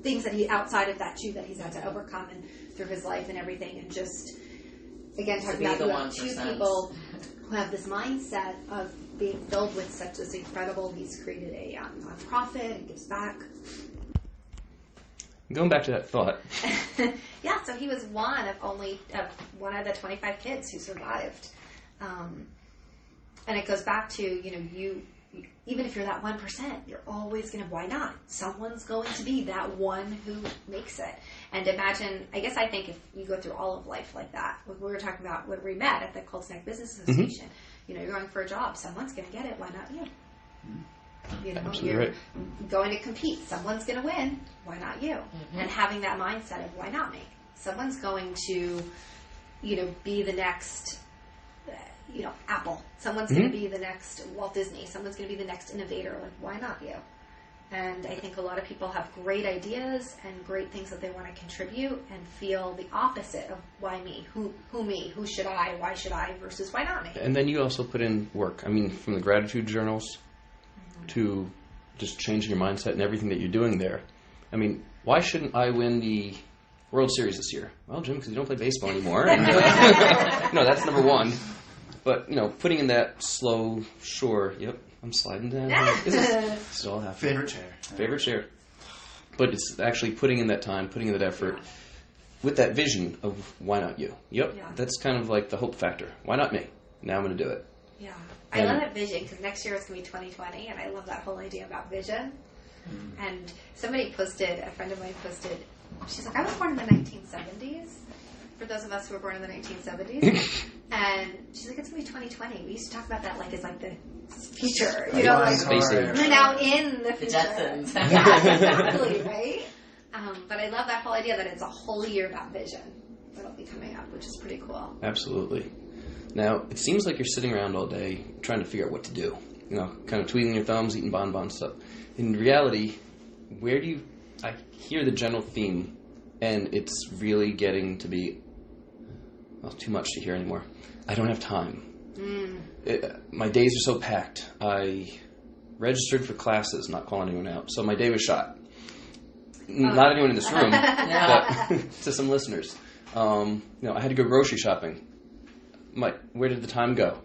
things that he outside of that too that he's had to overcome and through his life and everything, and just again talking about you have 2 people who have this mindset of being filled with such this incredible. He's created a nonprofit and gives back. Going back to that thought. Yeah, so he was one of the 25 kids who survived, and it goes back to you. Even if you're that 1%, you're always going to, why not? Someone's going to be that one who makes it. And imagine, I think if you go through all of life like that, what we were talking about when we met at the Colts Neck Business Association, you're going for a job, someone's going to get it, why not you? Absolutely you're right. going to compete, someone's going to win, why not you? And having that mindset of why not me? Someone's going to, be the next Apple. Someone's going to be the next Walt Disney. Someone's going to be the next innovator. Like, why not you? And I think a lot of people have great ideas and great things that they want to contribute and feel the opposite of why me? Who me? Who should I? Why should I? Versus why not me? And then you also put in work. From the gratitude journals to just changing your mindset and everything that you're doing there. Why shouldn't I win the World Series this year? Well, Jim, because you don't play baseball anymore. And, that's number one. But, putting in that slow, sure, yep, I'm sliding down here. This is all happening. Favorite chair. But it's actually putting in that time, putting in that effort with that vision of why not you? Yep, that's kind of like the hope factor. Why not me? Now I'm going to do it. Yeah. I love that vision because next year it's going to be 2020, and I love that whole idea about vision. And a friend of mine posted, she's like, I was born in the 1970s. For those of us who were born in the 1970s. And she's like, it's going to be 2020. We used to talk about that as the future. We're now in the future. The Jetsons. Yeah, exactly, right? But I love that whole idea that it's a whole year about vision that'll be coming up, which is pretty cool. Absolutely. Now, it seems like you're sitting around all day trying to figure out what to do. Kind of twiddling your thumbs, eating bonbons stuff. In reality, I hear the general theme, and it's really getting to be too much to hear anymore. I don't have time. My days are so packed. I registered for classes, not calling anyone out. So my day was shot. Not anyone in this room, but to some listeners. I had to go grocery shopping. Where did the time go?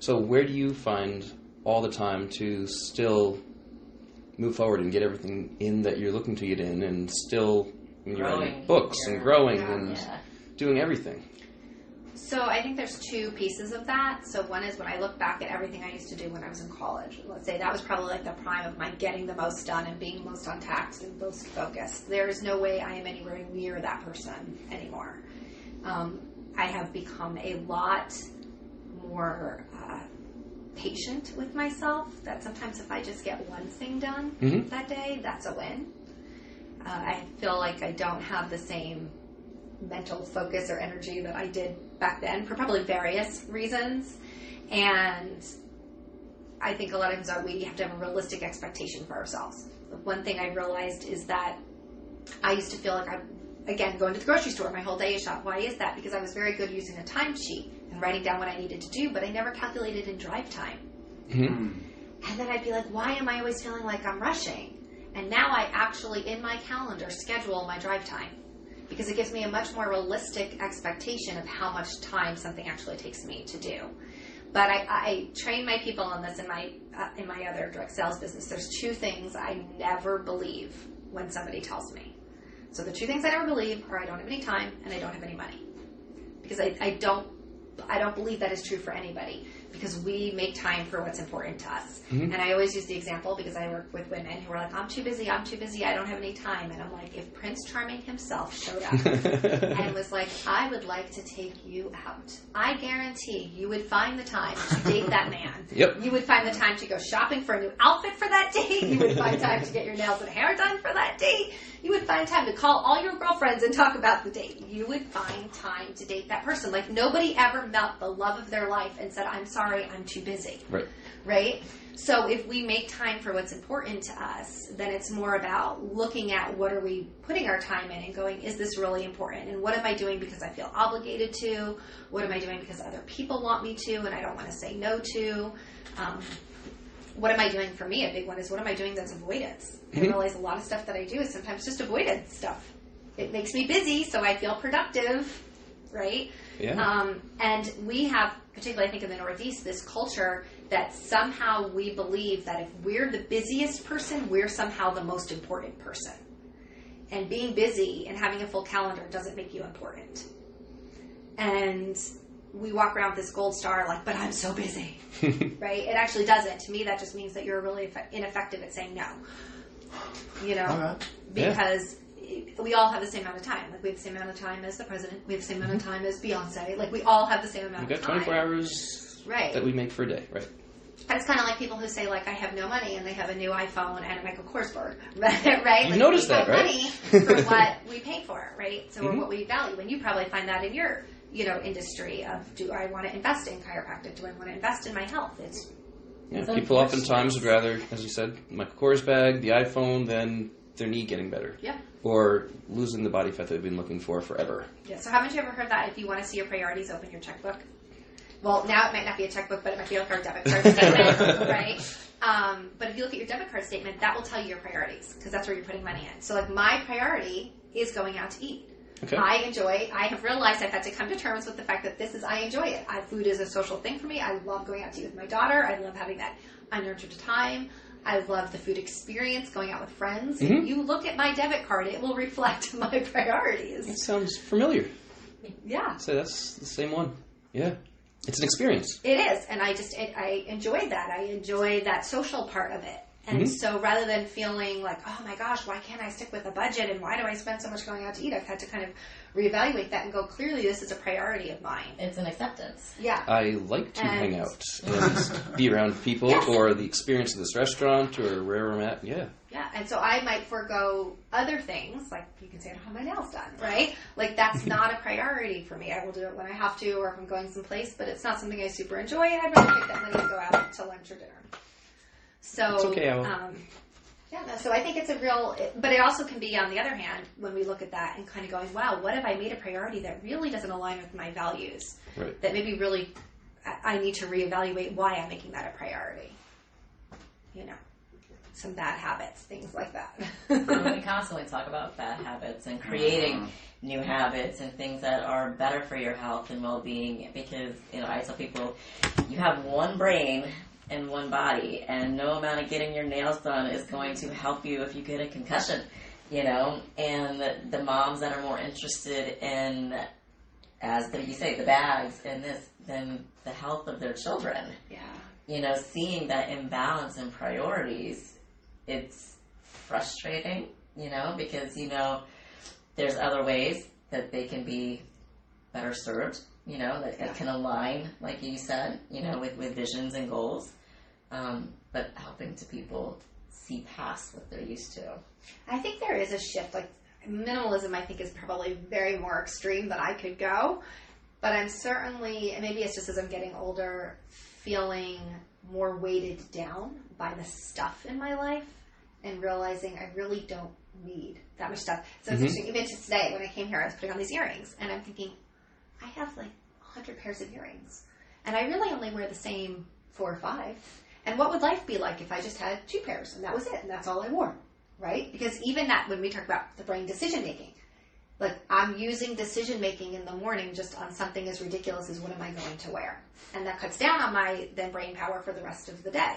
So where do you find all the time to still move forward and get everything in that you're looking to get in, and still you're writing books and growing and doing everything? So I think there's 2 pieces of that. So one is when I look back at everything I used to do when I was in college. Let's say that was probably the prime of my getting the most done and being most on task and most focused. There is no way I am anywhere near that person anymore. I have become a lot more patient with myself, that sometimes if I just get one thing done that day, that's a win. I feel like I don't have the same mental focus or energy that I did back then for probably various reasons. And I think a lot of times we have to have a realistic expectation for ourselves. One thing I realized is that I used to feel like I'm going to the grocery store, my whole day is shot. Why is that? Because I was very good using a timesheet and writing down what I needed to do, but I never calculated in drive time. And then I'd be like, why am I always feeling like I'm rushing? And now I actually, in my calendar, schedule my drive time, because it gives me a much more realistic expectation of how much time something actually takes me to do. But I train my people on this in my other direct sales business. There's 2 things I never believe when somebody tells me. So the 2 things I never believe are I don't have any time and I don't have any money, because I don't believe that is true for anybody. because we make time for what's important to us. Mm-hmm. And I always use the example because I work with women who are like, I'm too busy, I don't have any time. And I'm like, if Prince Charming himself showed up and was like, I would like to take you out, I guarantee you would find the time to date that man. Yep. You would find the time to go shopping for a new outfit for that date. You would find time to get your nails and hair done for that date. You would find time to call all your girlfriends and talk about the date. You would find time to date that person. Like, nobody ever met the love of their life and said, I'm sorry, I'm too busy. Right? So if we make time for what's important to us, then it's more about looking at what are we putting our time in and going, is this really important? And what am I doing because I feel obligated to? What am I doing because other people want me to and I don't want to say no to? What am I doing for me? A big one is, what am I doing that's avoidance? I realize a lot of stuff that I do is sometimes just avoided stuff. It makes me busy, so I feel productive, right? Yeah. And we have, particularly I think in the Northeast, this culture that somehow we believe that if we're the busiest person, we're somehow the most important person. And being busy and having a full calendar doesn't make you important. And we walk around with this gold star like, but I'm so busy, right? It actually doesn't. To me, that just means that you're really ineffective at saying no, you know, Alright. because we all have the same amount of time. Like, we have the same amount of time as the president. We have the same amount of time as Beyonce. Like, we all have the same amount We've of got time. 24 hours that we make for a day, right? And it's kind of like people who say, like, I have no money, and they have a new iPhone and a Michael Kors board, right? You've like, noticed we that, have right? money for what we pay for, right? So, or what we value. And you probably find that in your, you know, industry of, do I want to invest in chiropractic? Do I want to invest in my health? It's People oftentimes would rather, as you said, Michael Kors bag, the iPhone, than their knee getting better. Yeah. Or losing the body fat they've been looking for forever. Yeah. So haven't you ever heard that if you want to see your priorities, open your checkbook? Well, now it might not be a checkbook, but it might be like our debit card statement, right? But if you look at your debit card statement, that will tell you your priorities, because that's where you're putting money in. So, like, my priority is going out to eat. Okay. I have realized I've had to come to terms with the fact that I enjoy it. Food is a social thing for me. I love going out to eat with my daughter. I love having that unnurtured time. I love the food experience, going out with friends. If you look at my debit card, it will reflect my priorities. That sounds familiar. Yeah. So that's the same one. Yeah. It's an experience. It is. And I enjoyed that. I enjoy that social part of it. And so rather than feeling like, oh my gosh, why can't I stick with a budget and why do I spend so much going out to eat? I've had to kind of reevaluate that and go, clearly this is a priority of mine. It's an acceptance. Yeah. I like to hang out and be around people or the experience of this restaurant or wherever I'm at. Yeah. Yeah. And so I might forego other things, like you can say I don't have my nails done, right? Like, that's not a priority for me. I will do it when I have to or if I'm going someplace, but it's not something I super enjoy, and I'd rather take that money and go out to lunch or dinner. So, it's okay, so I think it's but it also can be, on the other hand, when we look at that and kind of going, wow, what have I made a priority that really doesn't align with my values? Right. That maybe really I need to reevaluate why I'm making that a priority. You know, some bad habits, things like that. We constantly talk about bad habits and creating new habits and things that are better for your health and well-being, because, you know, I tell people, you have one brain and one body, and no amount of getting your nails done is going to help you if you get a concussion, you know. And the moms that are more interested in, as you say, the bags and this, than the health of their children. Yeah. You know, seeing that imbalance in priorities, it's frustrating, you know, because, you know, there's other ways that they can be better served, you know, that can align, like you said, you know, with visions and goals. But helping to people see past what they're used to. I think there is a shift. Like, minimalism, I think, is probably very more extreme than I could go. But I'm certainly, and maybe it's just as I'm getting older, feeling more weighted down by the stuff in my life and realizing I really don't need that much stuff. So it's interesting. Even just today, when I came here, I was putting on these earrings, and I'm thinking, I have like 100 pairs of earrings, and I really only wear the same 4 or 5. And what would life be like if I just had 2 pairs and that was it and that's all I wore, right? Because even that, when we talk about the brain decision making, like, I'm using decision making in the morning just on something as ridiculous as what am I going to wear, and that cuts down on my then brain power for the rest of the day.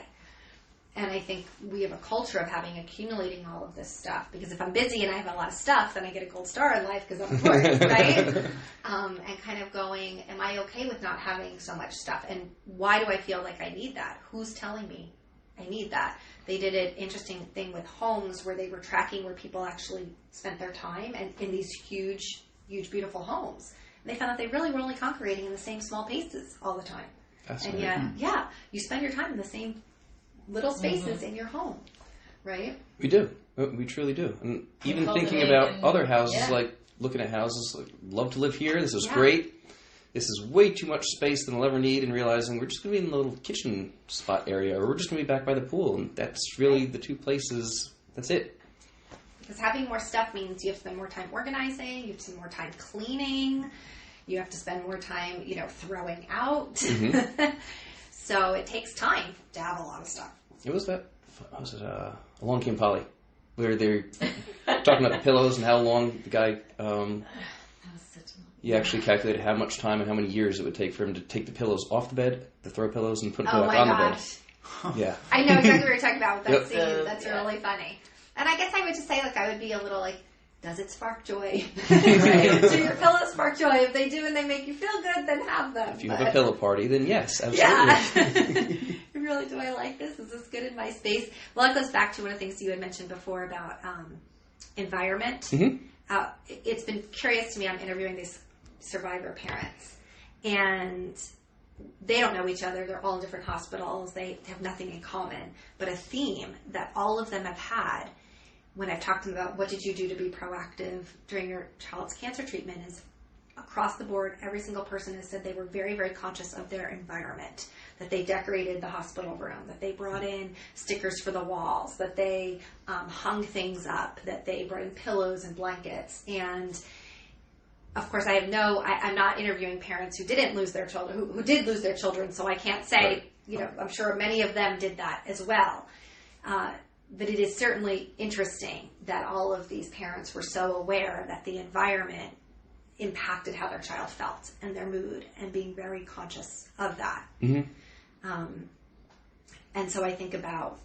And I think we have a culture of accumulating all of this stuff, because if I'm busy and I have a lot of stuff, then I get a gold star in life because I'm important, right? And kind of going, am I okay with not having so much stuff? And why do I feel like I need that? Who's telling me I need that? They did an interesting thing with homes where they were tracking where people actually spent their time, and in these huge, huge, beautiful homes. And they found that they really were only congregating in the same small spaces all the time. And yet, you spend your time in the same little spaces in your home, right? We do. We truly do. And even thinking about other houses, like looking at houses, like, love to live here. This is great. This is way too much space than we'll ever need, and realizing we're just going to be in the little kitchen spot area, or we're just going to be back by the pool. And that's really the two places. That's it. Because having more stuff means you have to spend more time organizing, you have to spend more time cleaning, you have to spend more time, throwing out. Mm-hmm. So it takes time to have a lot of stuff. It was that. Was it Along Came Polly, where they're talking about the pillows and how long the guy. He actually calculated how much time and how many years it would take for him to take the pillows off the bed, the throw pillows, and put them back on the bed. Yeah. I know exactly what you're talking about with that scene. That's really funny. And I guess I would just say, I would be a little does it spark joy? Right? Do your pillows spark joy? If they do and they make you feel good, then have them. If you have a pillow party, then yes, absolutely. Yeah. Really, do I like this? Is this good in my space? Well, it goes back to one of the things you had mentioned before about environment. Mm-hmm. It's been curious to me. I'm interviewing these survivor parents, and they don't know each other. They're all in different hospitals. They have nothing in common. But a theme that all of them have had when I've talked to them about what did you do to be proactive during your child's cancer treatment is across the board, every single person has said they were very, very conscious of their environment, that they decorated the hospital room, that they brought in stickers for the walls, that they hung things up, that they brought in pillows and blankets. And of course, I'm not interviewing parents who didn't lose their children, who did lose their children, so I can't say, I'm sure many of them did that as well. But it is certainly interesting that all of these parents were so aware that the environment impacted how their child felt and their mood, and being very conscious of that. Mm-hmm. And so I think about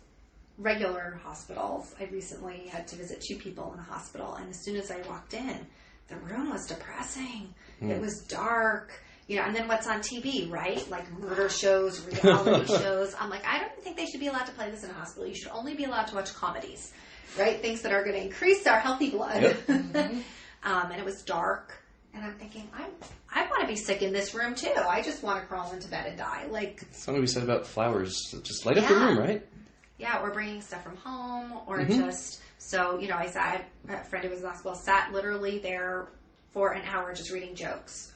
regular hospitals. I recently had to visit 2 people in a hospital, and as soon as I walked in, the room was depressing. It was dark. And then what's on TV, right? Like murder shows, reality shows. I'm like, I don't think they should be allowed to play this in a hospital. You should only be allowed to watch comedies, right? Things that are going to increase our healthy blood. Yep. Mm-hmm. And it was dark. And I'm thinking, I want to be sick in this room too. I just want to crawl into bed and die. Something we said about flowers. Just light up the room, right? Yeah, or bringing stuff from home, or just... So, I said, a friend who was in the hospital sat literally there for an hour just reading jokes,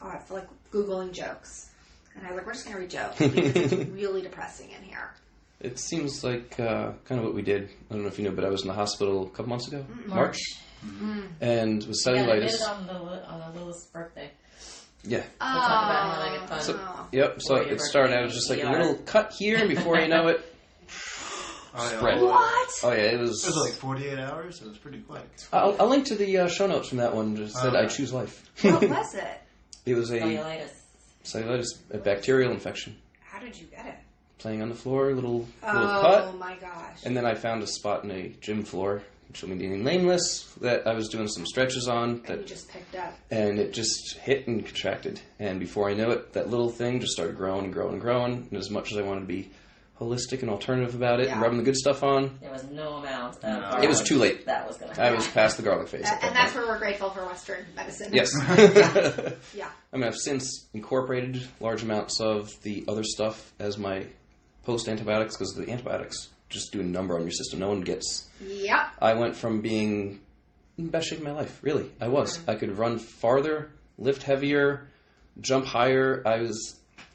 Googling jokes. And I was like, we're just going to read jokes because it's really depressing in here. It seems like kind of what we did. I don't know if you know, but I was in the hospital a couple months ago. March. Mm-hmm. And with cellulitis. Yeah, I did it on Little's birthday. Yeah. We'll talk about having fun. So it started out as just like a little cut here, and before you know it, spread. What? Oh yeah, it was like 48 hours. It was pretty quick. I'll link to the show notes from that one. Just said I choose life. What was it? It was a cellulitis, a bacterial infection. How did you get it? Playing on the floor, little cut. Oh my gosh! And then I found a spot in a gym floor, which will be nameless, that I was doing some stretches on. That you just picked up. And it just hit and contracted. And before I know it, that little thing just started growing and growing and growing. And as much as I wanted to be holistic and alternative about it and rubbing the good stuff on. There was no amount it was too late. That was going to happen. I was past the garlic phase. And that's where we're grateful for Western medicine. Yes. Yeah. I mean, I've since incorporated large amounts of the other stuff as my post-antibiotics, because the antibiotics just do a number on your system. No one gets... Yep. I went from being in the best shape of my life, really. I was. I could run farther, lift heavier, jump higher.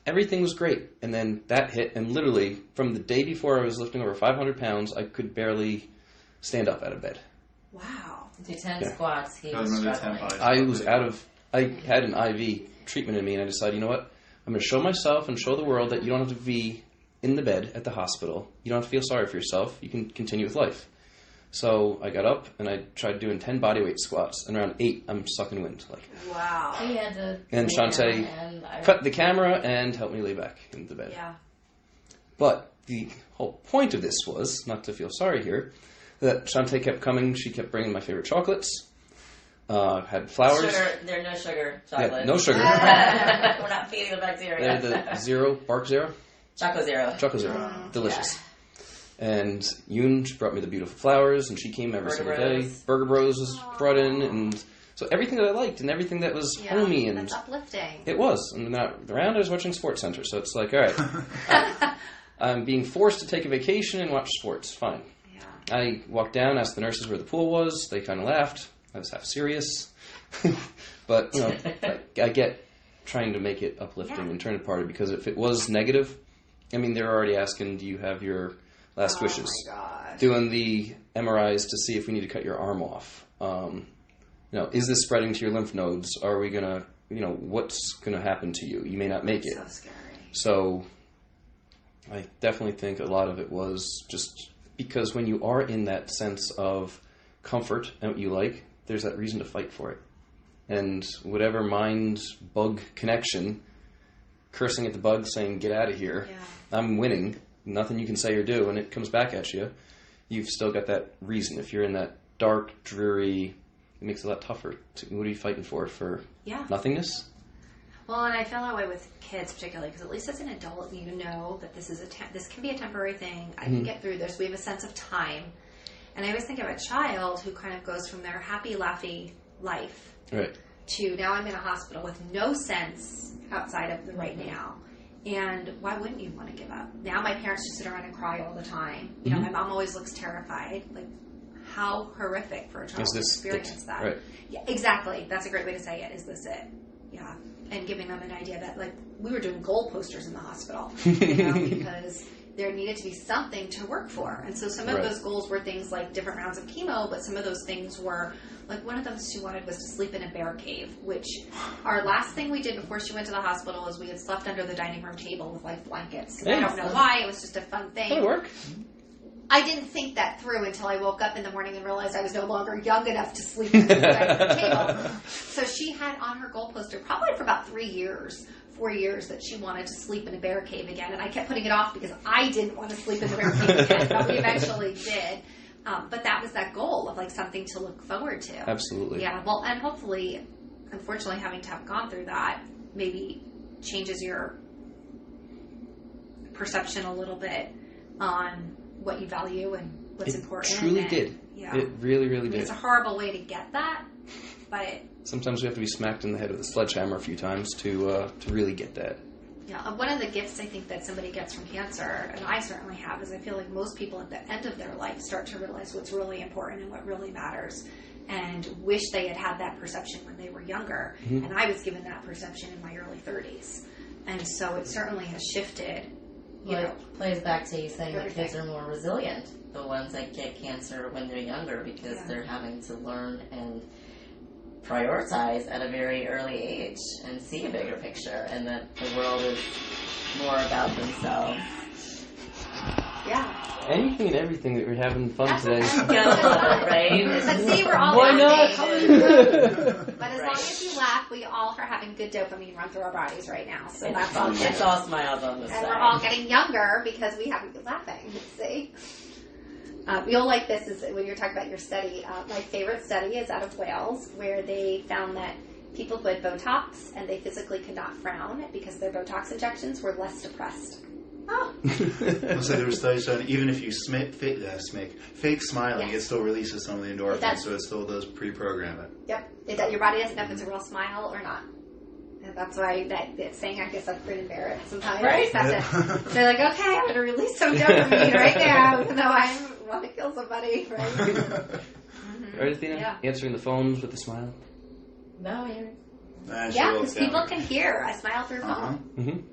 Everything was great. And then that hit, and literally, from the day before I was lifting over 500 pounds, I could barely stand up out of bed. Wow. Do 10 squats. He was struggling. I had an IV treatment in me, and I decided, you know what? I'm going to show myself and show the world that you don't have to be in the bed at the hospital. You don't have to feel sorry for yourself. You can continue with life. So I got up and I tried doing 10 bodyweight squats, and around 8, I'm sucking wind. Wow. And Shantae cut the camera and helped me lay back into the bed. Yeah. But the whole point of this was, not to feel sorry here, that Shantae kept coming. She kept bringing my favorite chocolates. Had flowers. Sugar, they're no sugar chocolate. Yeah, no sugar. We're not feeding the bacteria. They're the zero, bark zero? Choco Zero. Choco Zero. Delicious. Yeah. And Yoon brought me the beautiful flowers, and she came every single day. Burger Bros was brought in, and so everything that I liked, and everything that was homey. And that's uplifting. It was. And then around I was watching Sports Center, so it's like, all right, I'm being forced to take a vacation and watch sports. Fine. Yeah. I walked down, asked the nurses where the pool was. They kind of laughed. I was half serious. But, I get trying to make it uplifting and turn it party, because if it was negative, I mean, they're already asking, do you have your last wishes? Oh, my God. Doing the MRIs to see if we need to cut your arm off. Is this spreading to your lymph nodes? Are we going to, what's going to happen to you? You may not make it. So scary. So I definitely think a lot of it was just because when you are in that sense of comfort and what you like, there's that reason to fight for it. And whatever mind-bug connection, cursing at the bug, saying, get out of here, I'm winning, nothing you can say or do, and it comes back at you, you've still got that reason. If you're in that dark, dreary, it makes it a lot tougher. What are you fighting for? For nothingness? Well, and I feel that way with kids particularly, because at least as an adult, you know that this is this can be a temporary thing. I can get through this. We have a sense of time. And I always think of a child who kind of goes from their happy, laughy life to now I'm in a hospital with no sense outside of the right now. And why wouldn't you want to give up? Now my parents just sit around and cry all the time. My mom always looks terrified. Like, how horrific for a child to experience that. Right. Yeah, exactly. That's a great way to say it. Is this it? Yeah. And giving them an idea that, like, we were doing goal posters in the hospital, because there needed to be something to work for. And so some of those goals were things like different rounds of chemo, but some of those things were, like, one of them she wanted was to sleep in a bear cave, which our last thing we did before she went to the hospital was we had slept under the dining room table with, like, blankets. I don't know why. It was just a fun thing. That'll work. I didn't think that through until I woke up in the morning and realized I was no longer young enough to sleep at the dining room table. So she had on her goal poster, probably for about 4 years, that she wanted to sleep in a bear cave again. And I kept putting it off because I didn't want to sleep in the bear cave again. But we eventually did. But that was that goal of, like, something to look forward to. Absolutely. Yeah, well, and hopefully, unfortunately, having to have gone through that maybe changes your perception a little bit on what you value and what's important. It truly did. Yeah. It really, really did. It's a horrible way to get that, but sometimes we have to be smacked in the head with a sledgehammer a few times to really get that. Yeah, one of the gifts I think that somebody gets from cancer, and I certainly have, is I feel like most people at the end of their life start to realize what's really important and what really matters, and wish they had had that perception when they were younger. And I was given that perception in my early 30s, and so it certainly has shifted. It plays back to you saying that kids are more resilient, the ones that get cancer when they're younger, because they're having to learn and prioritize at a very early age and see a bigger picture, and that the world is more about themselves. Yeah. Anything and everything that we're having fun today. Right? But see, we're all Why laughing. not? But as long as you laugh, we all are having good dopamine run through our bodies right now. So that's all good. It's all smiles on this side. And we're all getting younger because we haven't been laughing. See? You'll like this is when you're talking about your study. My favorite study is out of Wales, where they found that people who had Botox and they physically could not frown because their Botox injections were less depressed. Oh. So there were studies showing even if you fake smiling, it still releases some of the endorphins, so it still does pre-program it. Yep. Your body doesn't know if it's a real smile or not. And that's why that saying, I guess, like grin and bear it sometimes. Right. They're like, okay, I'm going to release some dopamine right now, even though I want to kill somebody, right? Right, Athena? Yeah. Answering the phones with a smile? No, you're... Yeah, because people can hear. I smile through phone.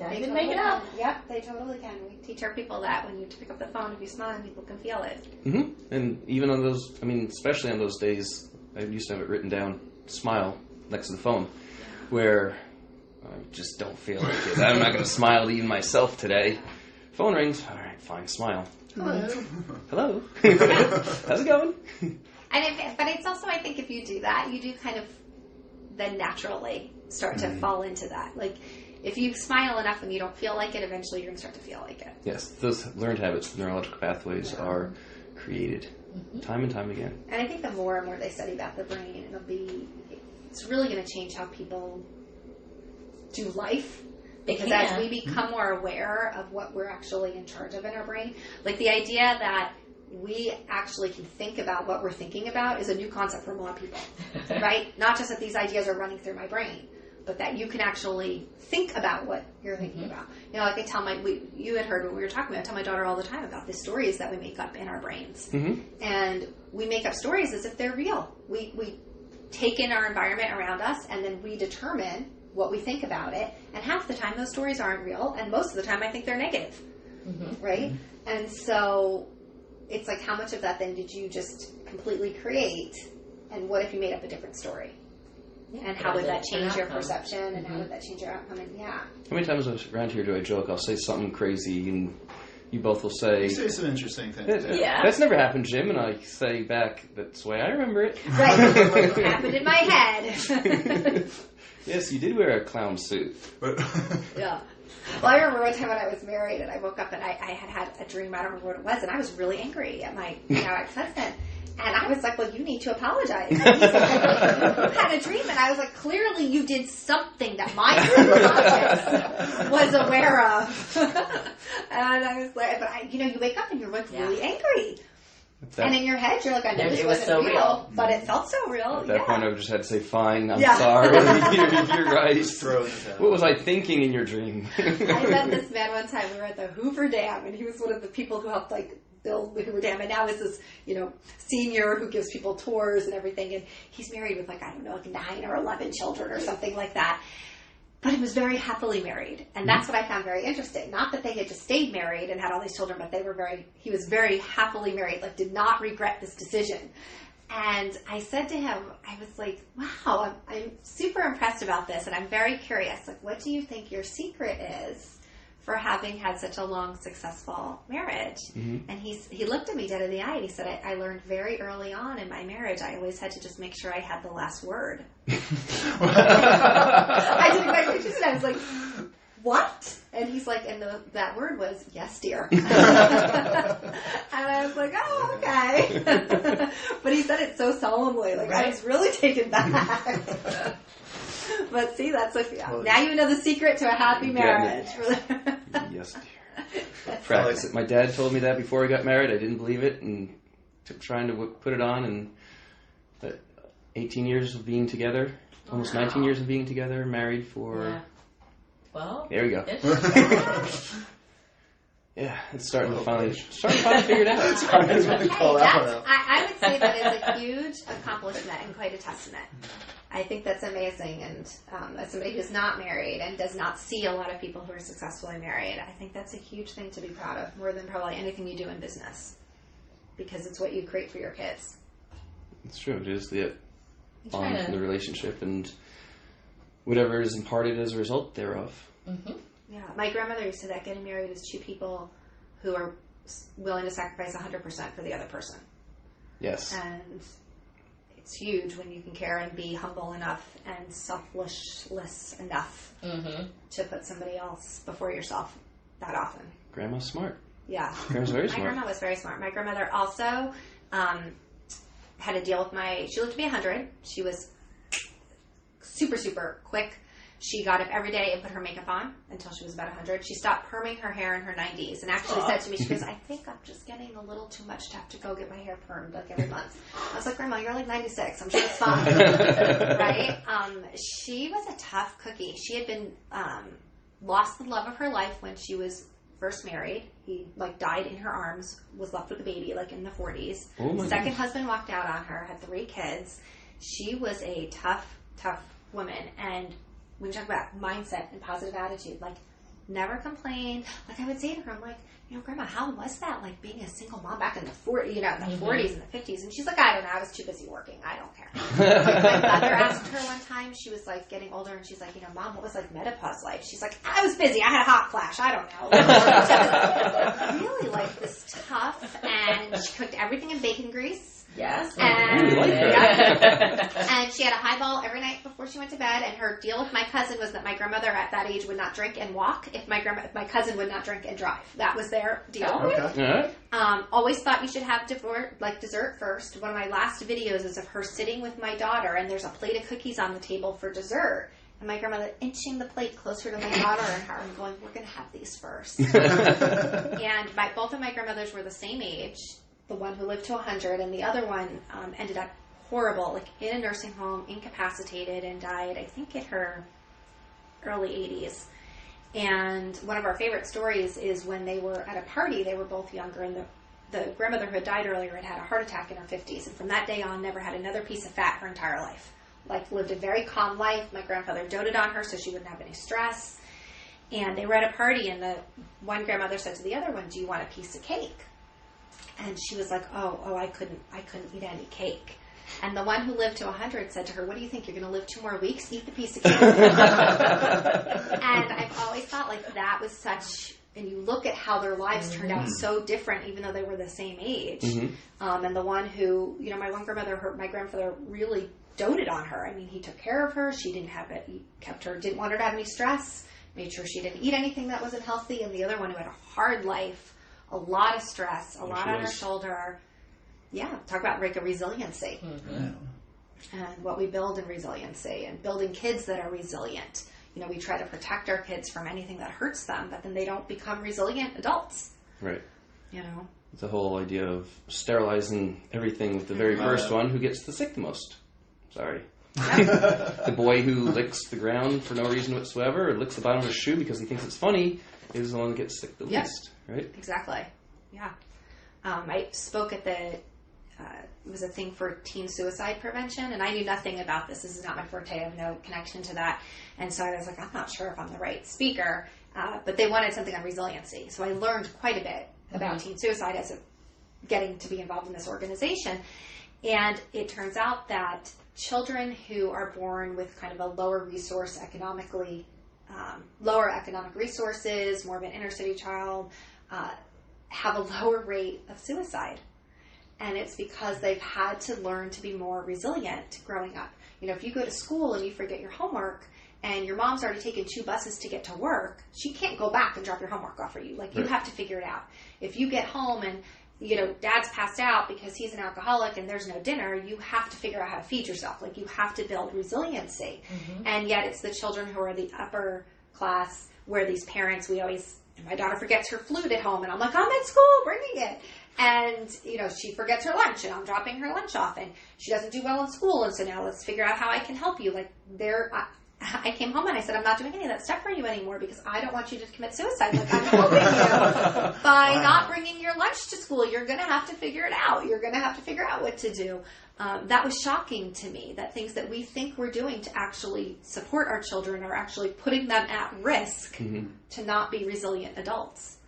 I can make it up. Yep, they totally can. We teach our people that when you pick up the phone, if you smile, people can feel it. And even on those, especially on those days, I used to have it written down, smile, next to the phone, where I just don't feel like it. I'm not going to smile to even myself today. Phone rings. All right, fine, smile. Hello. How's it going? But it's also, I think, if you do that, you do kind of then naturally start to fall into that. Like, if you smile enough and you don't feel like it, eventually you're going to start to feel like it. Yes, those learned habits, neurological pathways are created time and time again. And I think the more and more they study about the brain, it's really going to change how people do life. Because as we become more aware of what we're actually in charge of in our brain, like the idea that we actually can think about what we're thinking about is a new concept for a lot of people, right? Not just that these ideas are running through my brain, but that you can actually think about what you're thinking about. You know, like I tell you had heard when we were talking about, I tell my daughter all the time about the stories that we make up in our brains. And we make up stories as if they're real. We take in our environment around us, and then we determine what we think about it. And half the time those stories aren't real, and most of the time I think they're negative, right? And so it's like, how much of that then did you just completely create, and what if you made up a different story? And how would that change your perception, and how would that change your outcome? And how many times around here do I joke, I'll say something crazy, and you both will say... You say some interesting things. That's never happened, Jim. And I say back, that's the way I remember it. Right. It happened in my head. Yes, you did wear a clown suit. Yeah. Well, I remember one time when I was married and I woke up and I had a dream. I don't remember what it was, and I was really angry at my ex-husband. And I was like, well, you need to apologize. And he's like, you had a dream. And I was like, clearly you did something that my subconscious was aware of. And I was like, but you wake up and you're like really angry. And in your head, you're like, I know this wasn't so real, but it felt so real. At that point, I just had to say, fine, I'm sorry. You're right. What was I thinking in your dream? I met this man one time. We were at the Hoover Dam, and he was one of the people who helped, build the Hoover Dam. And now is this, senior who gives people tours and everything. And he's married with, 9 or 11 children or something like that. But he was very happily married. And that's what I found very interesting. Not that they had just stayed married and had all these children, but he was very happily married, did not regret this decision. And I said to him, I was like, wow, I'm super impressed about this. And I'm very curious. What do you think your secret is for having had such a long, successful marriage? And he looked at me dead in the eye and he said, I learned very early on in my marriage, I always had to just make sure I had the last word. I did exactly what you said. I was like, what? And he's like, and that word was, yes, dear. And I was like, oh, okay. But he said it so solemnly. I was really taken back. But see, now you know the secret to a happy marriage. Yes, dear. Practice it. My dad told me that before I got married. I didn't believe it and kept trying to put it on. And 18 years of being together, almost 19 years of being together, married for... Yeah. Well, there we go. Yeah, it's starting to finally figure it out. I would say that it's a huge accomplishment and quite a testament. I think that's amazing, and as somebody who's not married and does not see a lot of people who are successfully married, I think that's a huge thing to be proud of, more than probably anything you do in business, because it's what you create for your kids. It's true. It is the bond in the relationship and whatever is imparted as a result thereof. Yeah, my grandmother used to say that getting married is two people who are willing to sacrifice 100% for the other person. Yes. And it's huge when you can care and be humble enough and selfless enough to put somebody else before yourself that often. Grandma's smart. Yeah. Grandma's very smart. My grandma was very smart. My grandmother also had a deal with she lived to be 100. She was super, super quick. She got up every day and put her makeup on until she was about 100. She stopped perming her hair in her 90s and actually said to me, she goes, I think I'm just getting a little too much to have to go get my hair permed every month. I was like, Grandma, you're 96. I'm sure it's fine. Right? She was a tough cookie. She had been lost the love of her life when she was first married. He died in her arms, was left with a baby in the 40s. Second husband walked out on her, had 3 kids. She was a tough woman. And when you talk about mindset and positive attitude, never complained. I would say to her, I'm like, Grandma, how was that? Being a single mom back in the 40s, the 40s and the 50s. And she's like, I don't know. I was too busy working. I don't care. My mother asked her one time, she was getting older, and she's like, Mom, what was menopause like? She's like, I was busy. I had a hot flash. I don't know. Really this tough, and she cooked everything in bacon grease. Yes. And, and she had a highball every night before before she went to bed, and her deal with my cousin was that my grandmother at that age would not drink and walk if my cousin would not drink and drive. That was their deal. Okay. Always thought you should have dessert first. One of my last videos is of her sitting with my daughter, and there's a plate of cookies on the table for dessert. And my grandmother inching the plate closer to my daughter and her and going, we're going to have these first. And both of my grandmothers were the same age. The one who lived to 100 and the other one ended up horrible, like in a nursing home, incapacitated, and died, I think, in her early 80s. And one of our favorite stories is when they were at a party, they were both younger, and the grandmother who had died earlier had a heart attack in her 50s, and from that day on never had another piece of fat her entire life. Like, lived a very calm life. My grandfather doted on her so she wouldn't have any stress. And they were at a party, and the one grandmother said to the other one, do you want a piece of cake? And she was like, oh, I couldn't eat any cake. And the one who lived to 100 said to her, what do you think, you're going to live 2 more weeks? Eat the piece of cake. And I've always thought, like, that was such, and you look at how their lives turned out so different, even though they were the same age. And the one who, my one grandmother, my grandfather really doted on her. I mean, he took care of her. She didn't have it. He kept her, didn't want her to have any stress, made sure she didn't eat anything that wasn't healthy. And the other one who had a hard life, a lot of stress, a lot on her shoulder. Yeah, talk about like a resiliency. And what we build in resiliency, and building kids that are resilient. We try to protect our kids from anything that hurts them, but then they don't become resilient adults. Right. The whole idea of sterilizing everything with the very first one who gets the sick the most. Sorry. The boy who licks the ground for no reason whatsoever, or licks the bottom of his shoe because he thinks it's funny, is the one that gets sick the least, right? Exactly. Yeah. I spoke at it was a thing for teen suicide prevention, and I knew nothing about this. This is not my forte. I have no connection to that. And so I was like, I'm not sure if I'm the right speaker, but they wanted something on resiliency. So I learned quite a bit about teen suicide as getting to be involved in this organization. And it turns out that children who are born with kind of a lower economic resources, more of an inner city child, have a lower rate of suicide. And it's because they've had to learn to be more resilient growing up. If you go to school and you forget your homework and your mom's already taken 2 buses to get to work, she can't go back and drop your homework off for you. Like, you have to figure it out. If you get home and dad's passed out because he's an alcoholic and there's no dinner, you have to figure out how to feed yourself. Like, you have to build resiliency. And yet it's the children who are the upper class where these parents, my daughter forgets her flute at home, and I'm like, I'm at school bringing it. And, she forgets her lunch, and I'm dropping her lunch off, and she doesn't do well in school, and so now let's figure out how I can help you. Like, I came home and I said, I'm not doing any of that stuff for you anymore because I don't want you to commit suicide. Like, I'm helping you by not bringing your lunch to school. You're going to have to figure it out. You're going to have to figure out what to do. That was shocking to me, that things that we think we're doing to actually support our children are actually putting them at risk to not be resilient adults.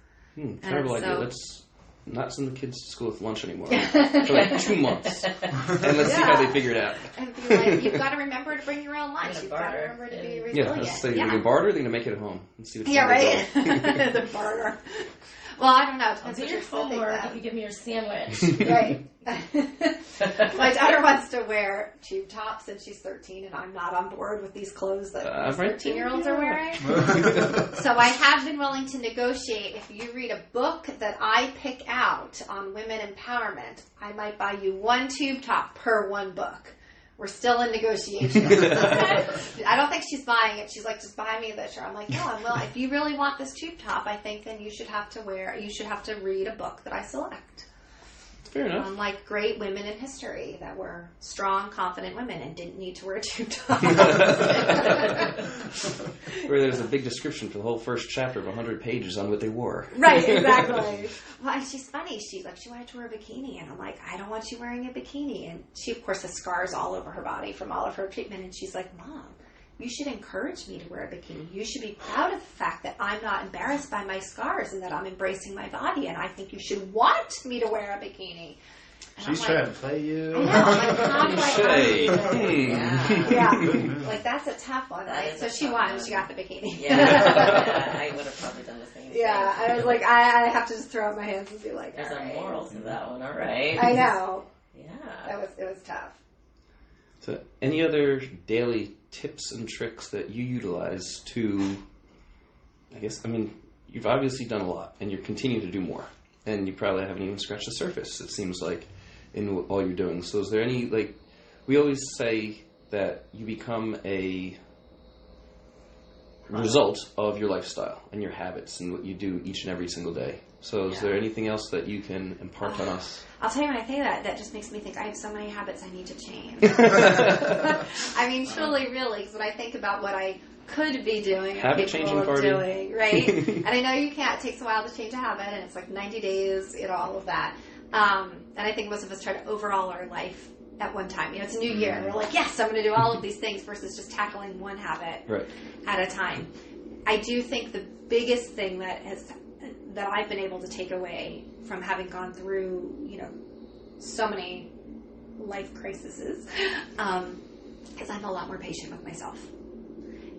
Terrible idea. Let's not send the kids to school with lunch anymore for like 2 months. And let's see how they figure it out. And be like, you've got to remember to bring your own lunch. You've got to remember to be resilient. Let's say they're going to barter, they're going to make it at home. And see what right. The barter. Well, I don't know. It depends do your homework if you give me your sandwich. Right. My daughter wants to wear tube tops, and she's 13, and I'm not on board with these clothes that 13-year-olds are wearing. So I have been willing to negotiate. If you read a book that I pick out on women empowerment, I might buy you 1 tube top per 1 book. We're still in negotiations. I don't think she's buying it. She's like, just buy me this. I'm like, no, I'm willing. If you really want this tube top, I think then you should have to read a book that I select. Fair enough. Like great women in history that were strong, confident women and didn't need to wear a tube top. Where there's a big description for the whole first chapter of 100 pages on what they wore. Right, exactly. Well, and she's funny. She wanted to wear a bikini, and I'm like, I don't want you wearing a bikini. And she, of course, has scars all over her body from all of her treatment. And she's like, Mom, you should encourage me to wear a bikini. You should be proud of the fact that I'm not embarrassed by my scars and that I'm embracing my body. And I think you should want me to wear a bikini. And she's trying to play you. I know. I'm like, how do I Yeah. Like, that's a tough one, right? So she won. She got the bikini. Yeah, I would have probably done the same thing. Yeah, I was like, I have to just throw up my hands and be like, there's a moral to that one, all right? I know. Yeah. It was tough. So any other daily tips and tricks that you utilize to, you've obviously done a lot, and you're continuing to do more, and you probably haven't even scratched the surface, it seems like, in all you're doing. So is there any, we always say that you become a result of your lifestyle and your habits and what you do each and every single day. So is there anything else that you can impart on us? I'll tell you, when I say that just makes me think I have so many habits I need to change. Truly, really, because when I think about what I could be doing, habit changing party, doing, right? And I know you can't. It takes a while to change a habit, and it's 90 days, all of that. And I think most of us try to overhaul our life at one time. It's a new year, and we're like, yes, I'm going to do all of these things versus just tackling one habit at a time. I do think the biggest thing that I've been able to take away from having gone through, so many life crises, is I'm a lot more patient with myself.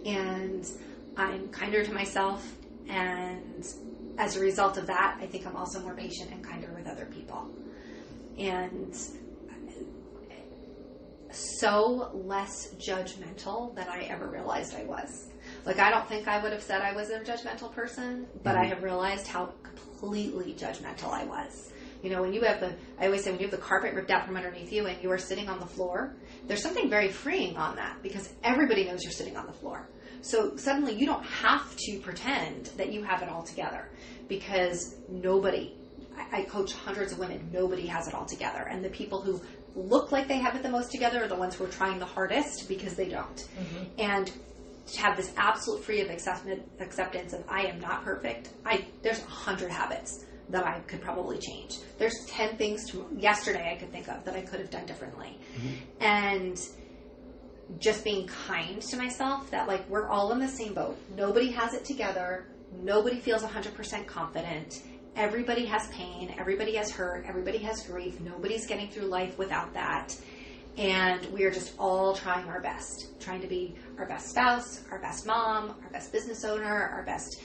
And I'm kinder to myself, and as a result of that, I think I'm also more patient and kinder with other people. And so less judgmental than I ever realized I was. I don't think I would have said I was a judgmental person, but I have realized how completely judgmental I was. When you have I always say, when you have the carpet ripped out from underneath you and you are sitting on the floor, there's something very freeing on that, because everybody knows you're sitting on the floor. So suddenly you don't have to pretend that you have it all together, because I coach hundreds of women, nobody has it all together. And the people who look like they have it the most together are the ones who are trying the hardest, because they don't. Mm-hmm. And to have this absolute free of acceptance of I am not perfect. There's 100 habits that I could probably change. There's 10 things yesterday I could think of that I could have done differently. Mm-hmm. And just being kind to myself, that we're all in the same boat. Nobody has it together. Nobody feels 100% confident. Everybody has pain. Everybody has hurt. Everybody has grief. Nobody's getting through life without that. And we are just all trying our best, trying to be our best spouse, our best mom, our best business owner, our best,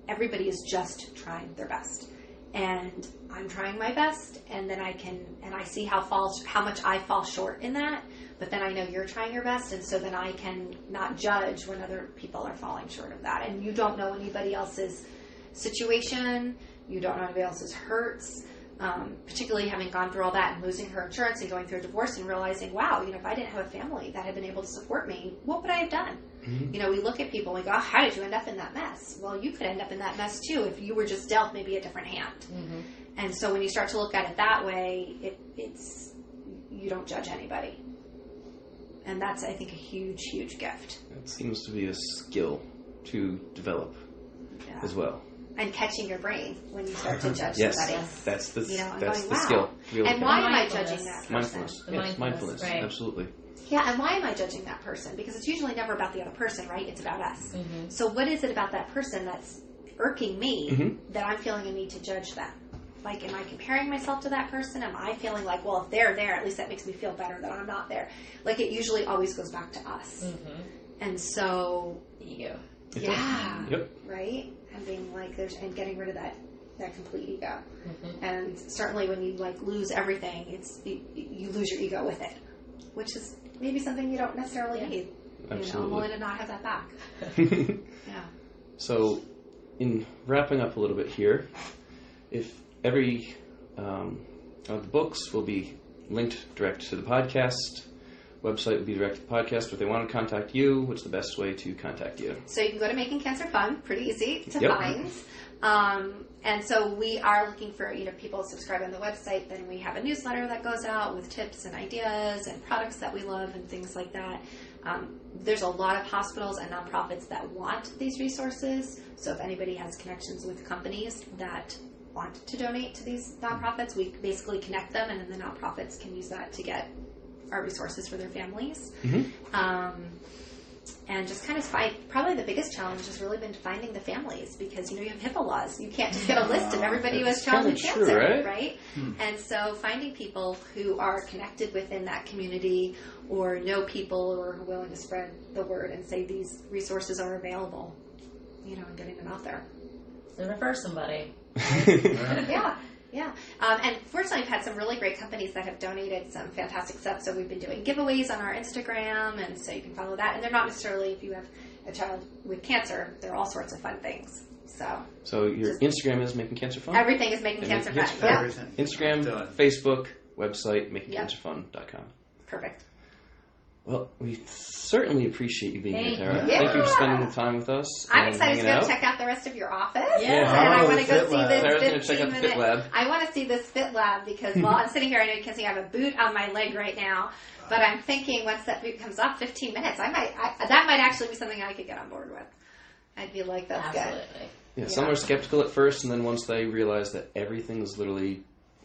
everybody is just trying their best. And I'm trying my best, and then I see how much I fall short in that, but then I know you're trying your best, and so then I can not judge when other people are falling short of that. And you don't know anybody else's situation, you don't know anybody else's hurts. Particularly having gone through all that and losing her insurance and going through a divorce and realizing, wow, if I didn't have a family that had been able to support me, what would I have done? Mm-hmm. We look at people and we go, how did you end up in that mess? Well, you could end up in that mess too if you were just dealt maybe a different hand. Mm-hmm. And so when you start to look at it that way, it's you don't judge anybody. And that's, I think, a huge, huge gift. It seems to be a skill to develop as well. And catching your brain when you start to judge somebody. Yes, that's the wow. skill. Really. And why am I judging that person? Mindfulness. Right. Absolutely. Yeah, and why am I judging that person? Because it's usually never about the other person, right? It's about us. Mm-hmm. So what is it about that person that's irking me that I'm feeling a need to judge them? Am I comparing myself to that person? Am I feeling well, if they're there, at least that makes me feel better that I'm not there? It usually always goes back to us. Mm-hmm. And so... Ego. Yeah. Yep. Right? And being and getting rid of that complete ego. Mm-hmm. And certainly when you lose everything, you lose your ego with it, which is maybe something you don't necessarily need. Absolutely. I'm willing to not have that back. Yeah. So, in wrapping up a little bit here, if every of the books will be linked direct to the podcast. Website would be direct to the podcast. If they want to contact you, what's the best way to contact you? So you can go to Making Cancer Fun. Pretty easy to find. And so we are looking for people to subscribe on the website. Then we have a newsletter that goes out with tips and ideas and products that we love and things like that. There's a lot of hospitals and nonprofits that want these resources. So if anybody has connections with companies that want to donate to these nonprofits, we basically connect them, and then the nonprofits can use that to get our resources for their families. Mm-hmm. And just kind of probably the biggest challenge has really been finding the families, because you have HIPAA laws. You can't just get a list of everybody who has childhood cancer, right? And so finding people who are connected within that community or know people or are willing to spread the word and say these resources are available, and getting them out there. So refer somebody. Yeah. Yeah. And fortunately, we've had some really great companies that have donated some fantastic stuff. So we've been doing giveaways on our Instagram, and so you can follow that. And they're not necessarily, if you have a child with cancer, they're all sorts of fun things. So your Instagram is Making Cancer Fun? Everything is Making Cancer Fun. Yeah. Everything. Instagram, Done. Facebook, website, makingcancerfun.com. Perfect. Well, we certainly appreciate you being here, Tara. you. Thank you for Yeah. spending the time with us. I'm and excited to hanging go out. check out the rest of your office. Yeah. And I Oh, want to go Fit see Lab. this Sarah's gonna 15 check out the Fit minute. Lab. I want to see this Fit Lab because while I'm sitting here, I know you can see I have a boot on my leg right now. But I'm thinking once that boot comes off, 15 minutes, that might actually be something I could get on board with. I'd be like, that's good. Absolutely. Yeah, some are skeptical at first, and then once they realize that everything is literally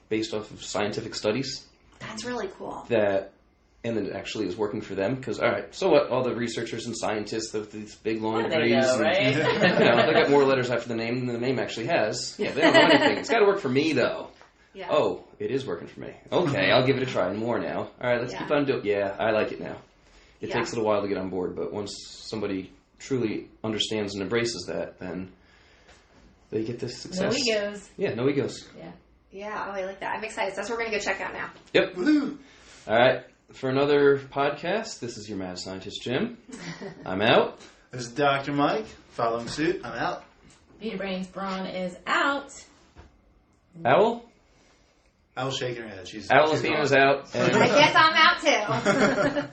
based off of scientific studies, That's really cool. and then it actually is working for them, because, all right, so what? All the researchers and scientists with these big, long Well, they degrees, know, right? they got more letters after the name than the name actually has. Yeah, they don't know anything. It's got to work for me, though. Yeah. Oh, it is working for me. Okay, I'll give it a try and more now. All right, let's Yeah. keep on doing. Yeah, I like it now. It Yeah. takes a little while to get on board, but once somebody truly understands and embraces that, then they get this success. No egos. Yeah, no egos. Yeah. Yeah, oh, I like that. I'm excited. So that's what we're going to go check out now. Yep. Woohoo! All right, for another podcast, this is your Mad Scientist Jim. I'm out. This is Dr. Mike, following suit. I'm out. Beta Brains Braun is out. Owl? Owl's shaking her head. She's Owl Athena's gone. out. And I guess I'm out too.